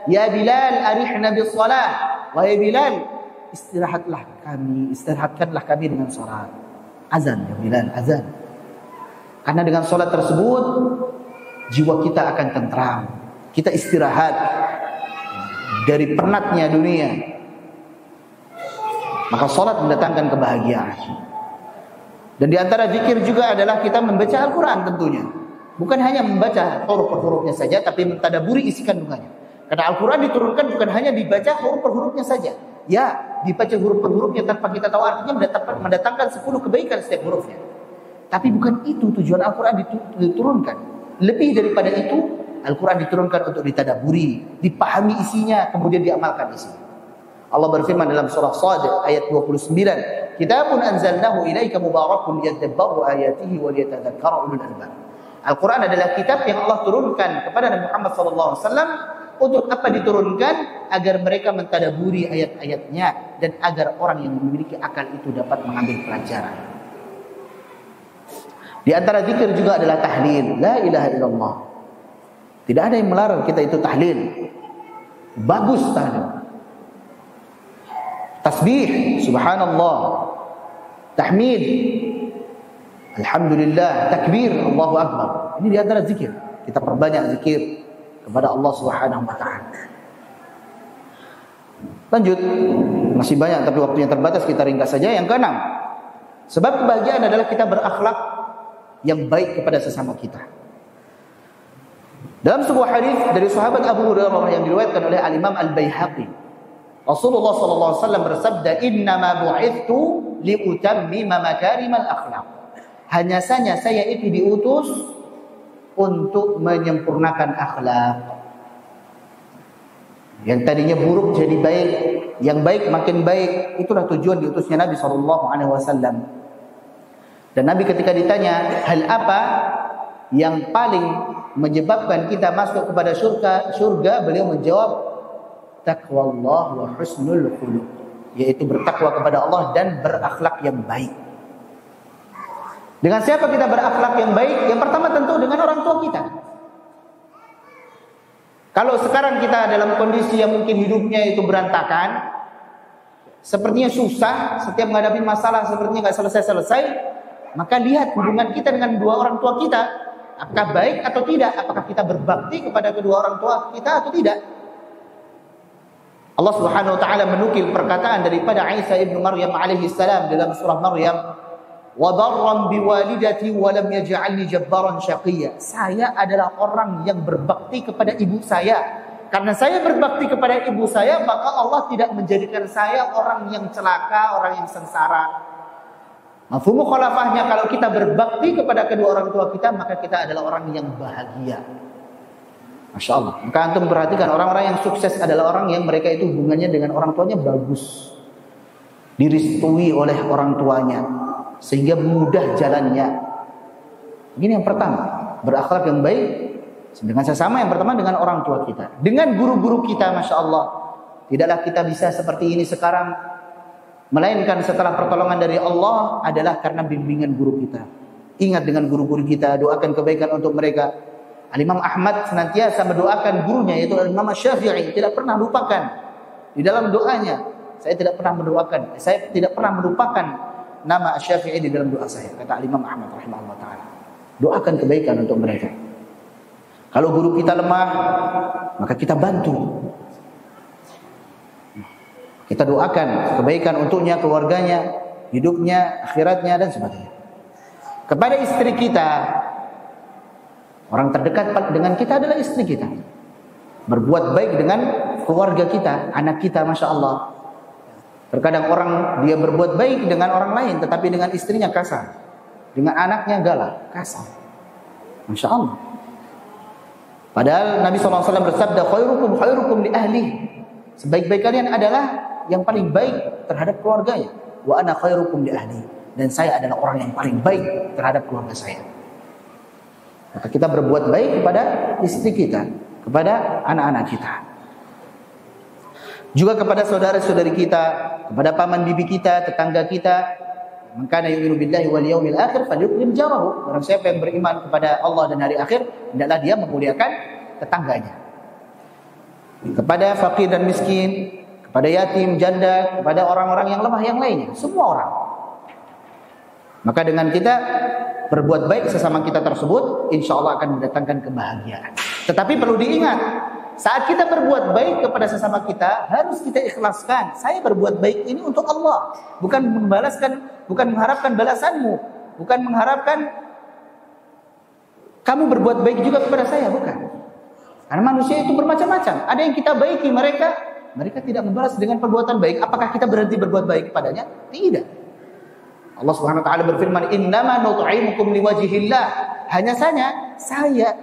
"Ya Bilal, arihna bis shalah." Wahai Bilal, istirahatkanlah kami dengan salat. Azan ya Bilal, azan. Karena dengan salat tersebut jiwa kita akan tentram. Kita istirahat dari penatnya dunia. Maka salat mendatangkan kebahagiaan. Dan di antara zikir juga adalah kita membaca Al-Quran tentunya. Bukan hanya membaca huruf per hurufnya saja, tapi mentadaburi isi kandungannya. Karena Al-Quran diturunkan bukan hanya dibaca huruf per hurufnya saja. Ya, dibaca huruf per hurufnya tanpa kita tahu artinya mendatangkan 10 kebaikan setiap hurufnya. Tapi bukan itu tujuan Al-Quran diturunkan. Lebih daripada itu, Al-Quran diturunkan untuk ditadaburi, dipahami isinya, kemudian diamalkan isinya. Allah berfirman dalam surah Shad ayat 29, "Kitabun anzalnahu ilaika mubarakun liyadabbaru ayatihi wa liyatadzakkara ulul albab." Al-Quran adalah kitab yang Allah turunkan kepada Nabi Muhammad SAW. Untuk apa diturunkan? Agar mereka mentadaburi ayat-ayatnya dan agar orang yang memiliki akal itu dapat mengambil pelajaran. Di antara zikir juga adalah tahlil, la ilaha illallah. Tidak ada yang melarang kita itu tahlil. Bagus tahlil. Tasbih, subhanallah. Tahmid, alhamdulillah, takbir, Allahu akbar. Ini di antara zikir. Kita perbanyak zikir kepada Allah Subhanahu wa taala. Lanjut, masih banyak tapi waktunya terbatas, kita ringkas saja. Yang keenam, sebab kebahagiaan adalah kita berakhlak yang baik kepada sesama kita. Dalam sebuah hadis dari sahabat Abu Hurairah yang diriwayatkan oleh Al-Imam Al-Baihaqi, Rasulullah sallallahu alaihi wasallam bersabda, "Innama bu'ithtu liutammima makarimal akhlaq." Hanya saja saya itu diutus untuk menyempurnakan akhlak. Yang tadinya buruk jadi baik, yang baik makin baik. Itulah tujuan diutusnya Nabi sallallahu alaihi wasallam. Dan Nabi ketika ditanya, hal apa yang paling menyebabkan kita masuk kepada surga, beliau menjawab, taqwallah wa husnul khuluq, yaitu bertakwa kepada Allah dan berakhlak yang baik. Dengan siapa kita berakhlak yang baik? Yang pertama tentu dengan orang tua kita. Kalau sekarang kita dalam kondisi yang mungkin hidupnya itu berantakan, sepertinya susah, setiap menghadapi masalah sepertinya nggak selesai-selesai, maka lihat hubungan kita dengan dua orang tua kita, apakah baik atau tidak? Apakah kita berbakti kepada kedua orang tua kita atau tidak? Allah Subhanahu wa taala menukil perkataan daripada Isa ibnu Maryam alaihi salam dalam surah Maryam, "Wa barran biwalidati wa lam yaj'alni jabbaran syaqiyya." Saya adalah orang yang berbakti kepada ibu saya. Karena saya berbakti kepada ibu saya, maka Allah tidak menjadikan saya orang yang celaka, orang yang sengsara. Mafhum mukhalafahnya, kalau kita berbakti kepada kedua orang tua kita, maka kita adalah orang yang bahagia. Masya Allah. Maka antum perhatikan, orang-orang yang sukses adalah orang yang mereka itu hubungannya dengan orang tuanya bagus, direstui oleh orang tuanya, sehingga mudah jalannya. Ini yang pertama, berakhlak yang baik dengan sesama. Yang pertama dengan orang tua kita, dengan guru-guru kita. Masya Allah, tidaklah kita bisa seperti ini sekarang, melainkan setelah pertolongan dari Allah adalah karena bimbingan guru kita. Ingat dengan guru-guru kita, doakan kebaikan untuk mereka. Al-Imam Ahmad senantiasa mendoakan gurunya, yaitu Al-Imam Syafi'i, tidak pernah lupakan di dalam doanya. Saya tidak pernah melupakan nama Syafi'i di dalam doa saya, kata Al-Imam Ahmad rahimahullah ta'ala. Doakan kebaikan untuk mereka. Kalau guru kita lemah, maka kita bantu. Kita doakan kebaikan untuknya, keluarganya, hidupnya, akhiratnya, dan sebagainya. Kepada istri kita, orang terdekat dengan kita adalah istri kita. Berbuat baik dengan keluarga kita, anak kita, Masya Allah. Terkadang orang dia berbuat baik dengan orang lain, tetapi dengan istrinya kasar, dengan anaknya galak, kasar. Masya Allah. Padahal Nabi SAW bersabda, khairukum li ahli. Sebaik-baik kalian adalah yang paling baik terhadap keluarganya. Wa ana khairukum li ahli. dan saya adalah orang yang paling baik terhadap keluarga saya. Maka kita berbuat baik kepada istri kita, kepada anak-anak kita, juga kepada saudara-saudari kita, kepada paman bibi kita, tetangga kita. Man kana yu'minu billahi wal yawmil akhir falyukrim jarahu. Barang siapa yang beriman kepada Allah dan hari akhir, hendaklah dia memuliakan tetangganya. Kepada fakir dan miskin, kepada yatim, janda, kepada orang-orang yang lemah yang lainnya, semua orang. Maka dengan kita berbuat baik sesama kita tersebut, insya Allah akan mendatangkan kebahagiaan. Tetapi perlu diingat, saat kita berbuat baik kepada sesama kita, harus kita ikhlaskan. Saya berbuat baik ini untuk Allah, bukan mengharapkan balasanmu, bukan mengharapkan kamu berbuat baik juga kepada saya, bukan. Karena manusia itu bermacam-macam. Ada yang kita baiki mereka tidak membalas dengan perbuatan baik. Apakah kita berhenti berbuat baik kepadanya? Tidak. Allah Subhanahu wa taala berfirman, "Innama nut'imukum liwajhillah." Hanya saja saya,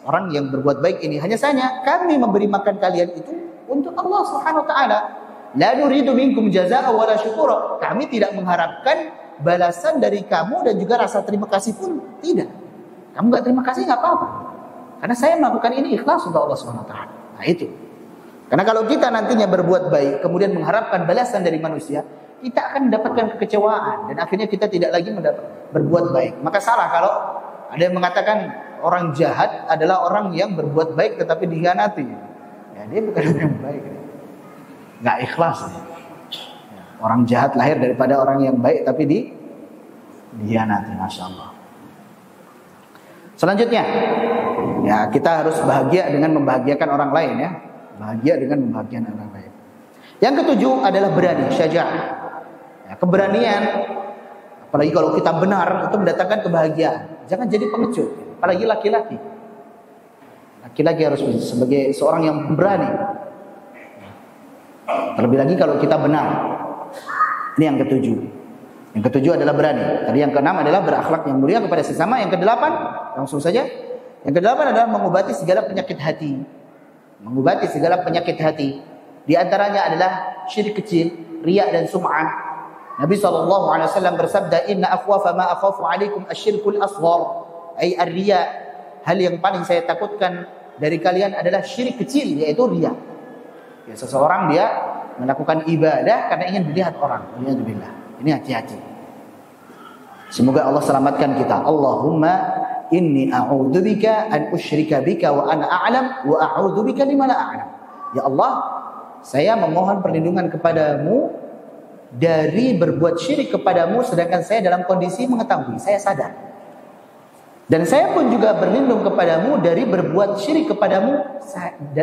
orang yang berbuat baik ini, hanya saja kami memberi makan kalian itu untuk Allah Subhanahu wa taala. La nuridu minkum jazaa'a wala syukura. Kami tidak mengharapkan balasan dari kamu dan juga rasa terima kasih pun tidak. Kamu enggak terima kasih enggak apa-apa. Karena saya melakukan ini ikhlas untuk Allah Subhanahu wa taala. Nah, itu. Karena kalau kita nantinya berbuat baik kemudian mengharapkan balasan dari manusia, kita akan mendapatkan kekecewaan dan akhirnya kita tidak lagi berbuat baik. Maka salah kalau ada yang mengatakan orang jahat adalah orang yang berbuat baik tetapi dikhianati. Ya, dia bukan orang yang baik. Nggak ikhlas. Ya. Orang jahat lahir daripada orang yang baik tapi dikhianati. Masya Allah. Selanjutnya, ya kita harus bahagia dengan membahagiakan orang lain ya. Bahagia dengan membahagiakan orang lain. Yang ketujuh adalah berani, syaja'ah. Ya, keberanian, apalagi kalau kita benar, itu mendatangkan kebahagiaan. Jangan jadi pengecut, apalagi laki-laki. Laki-laki harus sebagai seorang yang berani. Terlebih lagi kalau kita benar. Ini yang ketujuh. Yang ketujuh adalah berani. Tadi yang keenam adalah berakhlak yang mulia kepada sesama. Yang kedelapan, langsung saja. Yang kedelapan adalah mengobati segala penyakit hati. Mengobati segala penyakit hati. Di antaranya adalah syirik kecil, riya dan sum'ah. Nabi SAW bersabda, "Inna akhwafa ma akhafu alaikum asyirkul asghar." Ay ar-riya. Hal yang paling saya takutkan dari kalian adalah syirik kecil, yaitu riya. Ya, seseorang dia melakukan ibadah karena ingin dilihat orang. Waliyadzubillah. Ini hati-hati. Semoga Allah selamatkan kita. Allahumma inni a'udzubika an usyrika bika wa ana a'lam wa a'udzubika lima la a'lam. Ya Allah, saya memohon perlindungan kepadamu dari berbuat syirik kepadamu sedangkan saya dalam kondisi mengetahui, saya sadar. Dan saya pun juga berlindung kepadamu dari berbuat syirik kepadamu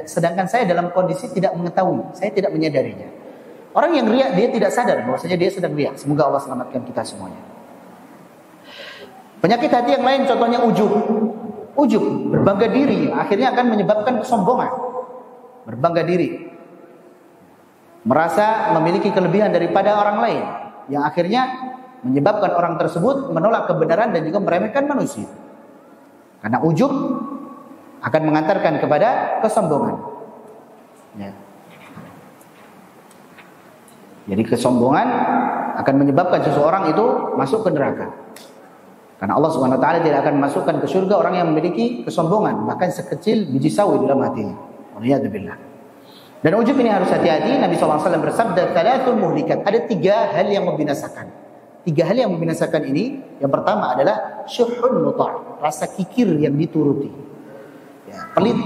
sedangkan saya dalam kondisi tidak mengetahui, saya tidak menyadarinya. Orang yang riya dia tidak sadar bahwasanya dia sedang riya. Semoga Allah selamatkan kita semuanya. Penyakit hati yang lain contohnya ujub. Ujub, berbangga diri, akhirnya akan menyebabkan kesombongan. Berbangga diri. Merasa memiliki kelebihan daripada orang lain, yang akhirnya menyebabkan orang tersebut menolak kebenaran dan juga meremehkan manusia. Karena ujub akan mengantarkan kepada kesombongan. Ya. Jadi kesombongan akan menyebabkan seseorang itu masuk ke neraka. Karena Allah Subhanahu wa taala tidak akan masukkan ke surga orang yang memiliki kesombongan, bahkan sekecil biji sawi dalam hatinya. Waliyadzubillah. Dan ujub ini harus hati-hati. Nabi SAW bersabda, "Thalathun muhlikat." Ada 3 hal yang membinasakan. 3 hal yang membinasakan ini, yang pertama adalah syuhun muta', rasa kikir yang dituruti. Ya, pelit.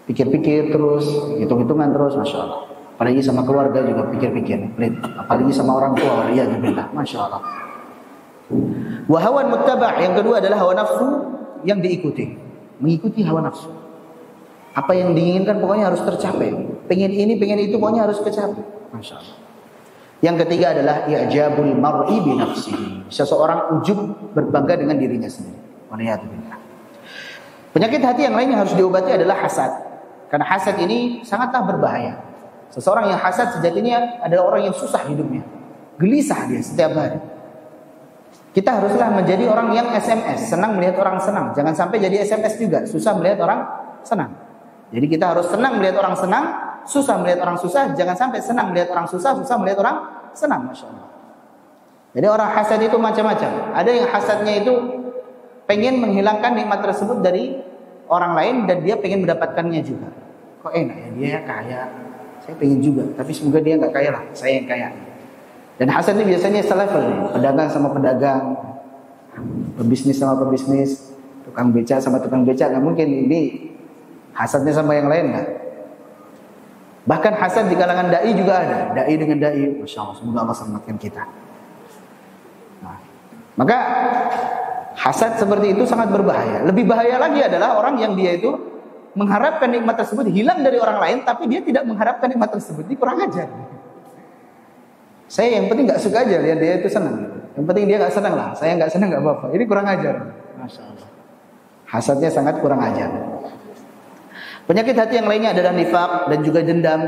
Pikir-pikir terus, hitung-hitungan terus, Masya Allah. Apalagi sama keluarga juga pikir-pikir, pelit. Apalagi sama orang tua, waliyadzubillah, Masya Allah. Wa hawan muttaba', yang kedua adalah hawa nafsu yang diikuti. Mengikuti hawa nafsu. Apa yang diinginkan pokoknya harus tercapai. Pengen ini, pengen itu pokoknya harus tercapai. Masya Allah. Yang ketiga adalah i'jabul mar'i bi nafsihi. Seseorang ujub berbangga dengan dirinya sendiri. Waliyadzubillah. Penyakit hati yang lain yang harus diobati adalah hasad. Karena hasad ini sangatlah berbahaya. Seseorang yang hasad sejatinya adalah orang yang susah hidupnya. Gelisah dia setiap hari. Kita haruslah menjadi orang yang SMS, senang melihat orang senang. Jangan sampai jadi SMS juga, susah melihat orang senang. Jadi kita harus senang melihat orang senang, susah melihat orang susah. Jangan sampai senang melihat orang susah, susah melihat orang senang. Masya Allah. Jadi orang hasad itu macam-macam. Ada yang hasadnya itu pengen menghilangkan nikmat tersebut dari orang lain dan dia pengen mendapatkannya juga. Kok enak ya, dia kaya, saya pengen juga, tapi semoga dia nggak kaya lah, saya yang kaya. Dan hasad ini biasanya selevel nih, pedagang sama pedagang, pebisnis sama pebisnis, tukang beca sama tukang beca. Nggak mungkin ini hasadnya sama yang lain nggak? Bahkan hasad di kalangan dai juga ada, dai dengan dai. Masya Allah, semoga Allah selamatkan kita. Nah, maka hasad seperti itu sangat berbahaya. Lebih bahaya lagi adalah orang yang dia itu mengharapkan nikmat tersebut hilang dari orang lain, tapi dia tidak mengharapkan nikmat tersebut. Ini kurang ajar. Saya yang penting nggak suka aja lihat dia itu senang. Yang penting dia nggak senang lah. Saya nggak senang nggak apa-apa. Ini kurang ajar. Masya Allah. Hasadnya sangat kurang ajar. Penyakit hati yang lainnya adalah nifaq dan juga dendam.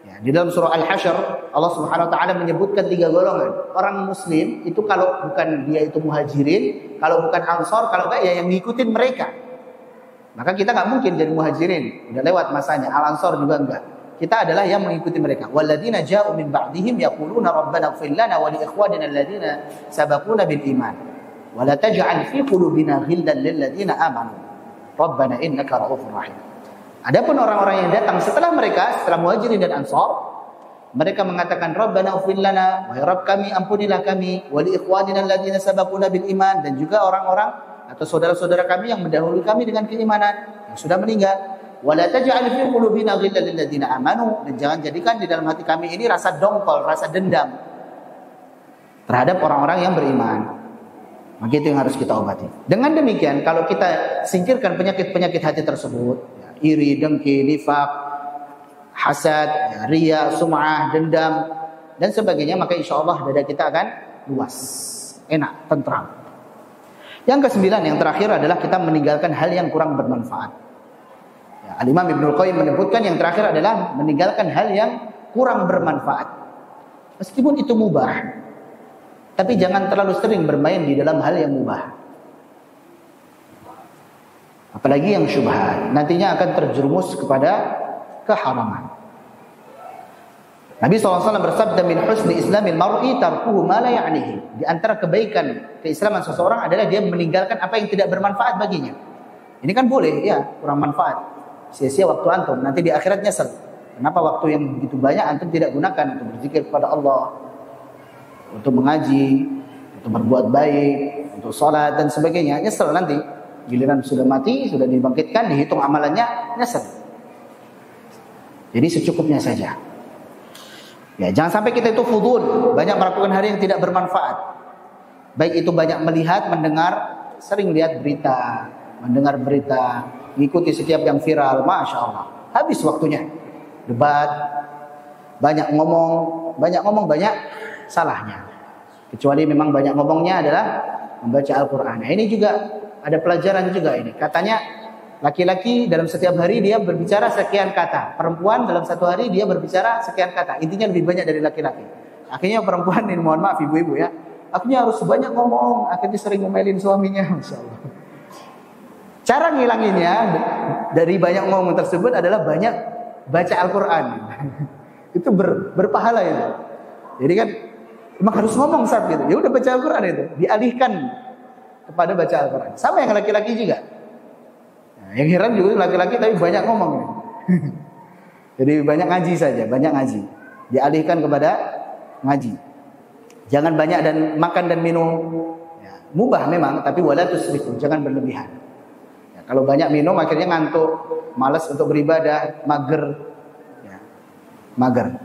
Ya, di dalam surah Al-Hasyr Allah Subhanahu wa taala menyebutkan 3 golongan. Orang muslim itu kalau bukan dia itu muhajirin, kalau bukan ansor, kalau enggak ya yang ngikutin mereka. Maka kita enggak mungkin jadi muhajirin, udah lewat masanya. Al-ansor juga enggak. Kita adalah yang mengikuti mereka. Walladzina ja'u min ba'dihim yaquluna rabbana ighfir lana wa li ikhwanina alladziina sabaquna bil iman. Wa la taj'al fi qulubina ghillan lil ladzina amanu. Rabbana innaka ra'ufur rahim. Adapun orang-orang yang datang setelah mereka, setelah muhajirin dan ansor, mereka mengatakan Rabbana ighfir lana, wahai Rabb kami ampunilah kami, wa li ikhwanina alladziina sabaquna bil iman, dan juga orang-orang atau saudara-saudara kami yang mendahului kami dengan keimanan yang sudah meninggal. Wa la taj'al fi qulubina ghillan lil ladzina amanu, dan jangan jadikan di dalam hati kami ini rasa dongkol, rasa dendam terhadap orang-orang yang beriman. Maka itu yang harus kita obati. Dengan demikian, kalau kita singkirkan penyakit-penyakit hati tersebut, iri, dengki, nifaq, hasad, riya, sum'ah, dendam dan sebagainya, maka insya Allah dada kita akan luas, enak, tentram. Yang ke-9, yang terakhir adalah kita meninggalkan hal yang kurang bermanfaat. Ya, Al-Imam Ibnul Qayyim menyebutkan yang terakhir adalah meninggalkan hal yang kurang bermanfaat. Meskipun itu mubah, tapi jangan terlalu sering bermain di dalam hal yang mubah. Apalagi yang syubhat, nantinya akan terjerumus kepada keharaman. Nabi SAW bersabda, min husni islamil mar'i tarkuhu ma la ya'nihi. Di antara kebaikan keislaman seseorang adalah dia meninggalkan apa yang tidak bermanfaat baginya. Ini kan boleh ya, kurang manfaat. Sia-sia waktu antum, nanti di akhirat nyesel. Kenapa waktu yang begitu banyak antum tidak gunakan untuk berzikir kepada Allah, untuk mengaji, untuk berbuat baik, untuk sholat dan sebagainya. Nyesel nanti. Giliran sudah mati, sudah dibangkitkan, dihitung amalannya, nyesel. Jadi secukupnya saja. Ya, jangan sampai kita itu fudul, banyak melakukan hal yang tidak bermanfaat. Baik itu banyak melihat, mendengar, sering lihat berita, mendengar berita, mengikuti setiap yang viral, Masya Allah. Habis waktunya. Debat, banyak ngomong, banyak salahnya. Kecuali memang banyak ngomongnya adalah membaca Al-Quran. Nah, ini juga ada pelajaran juga ini. Katanya laki-laki dalam setiap hari dia berbicara sekian kata. Perempuan dalam satu hari dia berbicara sekian kata. Intinya lebih banyak dari laki-laki. Akhirnya perempuan ini, mohon maaf ibu-ibu ya, akhirnya harus banyak ngomong. Akhirnya sering ngomelin suaminya. Masya Allah. Cara ngilanginnya dari banyak ngomong tersebut adalah banyak baca Al-Quran. Itu berpahala itu. Jadi kan emang harus ngomong saat gitu. Ya udah baca Al-Quran itu. Dialihkan kepada baca Al-Quran. Sama yang laki-laki juga. Nah, yang heran juga laki-laki tapi banyak ngomong. Jadi banyak ngaji saja, banyak ngaji. Dialihkan kepada ngaji. Jangan banyak dan makan dan minum. Ya, mubah memang, tapi wala tusrifu, jangan berlebihan. Ya, kalau banyak minum akhirnya ngantuk, malas untuk beribadah, mager. Ya, mager.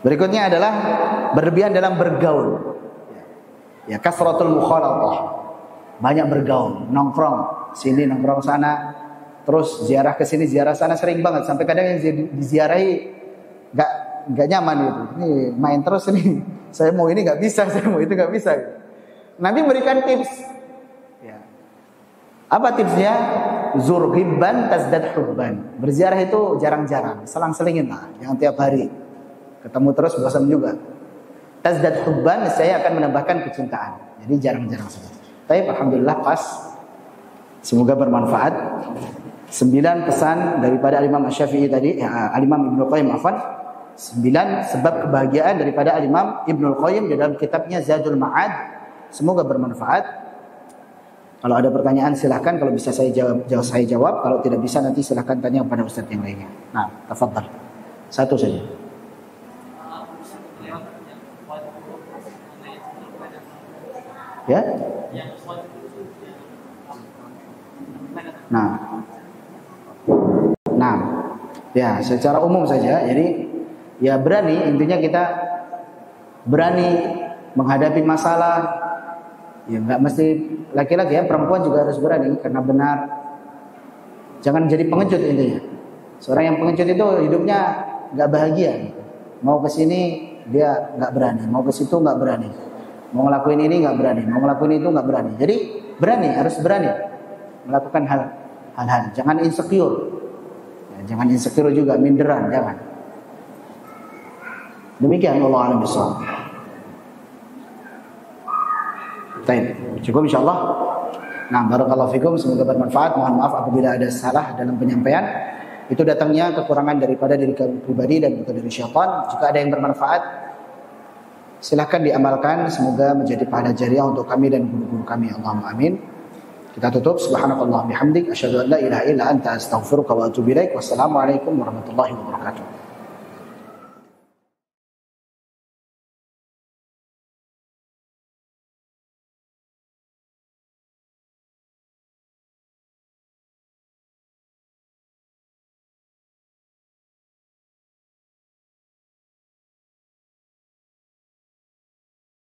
Berikutnya adalah berlebihan dalam bergaul. Ya, kasratul mukhalatah. Banyak bergaul, nongkrong sini nongkrong sana, terus ziarah ke sini ziarah sana, sering banget sampai kadang yang diziarahi nggak nyaman gitu. Ini main terus ini, saya mau ini nggak bisa, saya mau itu nggak bisa. Nabi memberikan tips. Ya. Apa tipsnya? Zur hibban tazdad hubban. Berziarah itu jarang-jarang, selang-selingin lah, jangan tiap hari. Ketemu terus bosan juga. Tazdad hubban, saya akan menambahkan kecintaan. Jadi jarang-jarang saja. Tapi alhamdulillah pas. Semoga bermanfaat. 9 pesan daripada Al-Imam Asy-Syafi'i tadi, Al-Imam Ibnu Qayyim afwan. 9 sebab kebahagiaan daripada Imam Ibnul Qayyim di dalam kitabnya Zadul Ma'ad. Semoga bermanfaat. Kalau ada pertanyaan silahkan, kalau bisa saya jawab, kalau tidak bisa nanti silahkan tanya kepada ustaz yang lainnya. Nah, tafadhal. Satu saja. Ya? Nah, ya secara umum saja. Jadi ya berani, intinya kita berani menghadapi masalah. Ya nggak mesti laki-laki ya, perempuan juga harus berani karena benar. Jangan jadi pengecut intinya. Seorang yang pengecut itu hidupnya nggak bahagia. Mau ke sini dia nggak berani, mau ke situ nggak berani, mau ngelakuin ini nggak berani, mau ngelakuin itu nggak berani. Jadi berani, harus berani melakukan hal-hal. Jangan insecure. Ya, jangan insecure juga, minderan, jangan. Demikian Allah a'lam bishawab. Baik, cukup insyaallah. Nah, barakallahu fikum, semoga bermanfaat. Mohon maaf apabila ada salah dalam penyampaian. Itu datangnya kekurangan daripada diri kami pribadi dan bukan dari syaitan. Jika ada yang bermanfaat, silahkan diamalkan. Semoga menjadi pahala jariah untuk kami dan guru-guru kami. Allahumma amin. Kita tutup. Subhanakallah bihamdik. Asyhadu an la ilaha illa anta astaghfiruka wa atubu ilaik. Wassalamualaikum warahmatullahi wabarakatuh.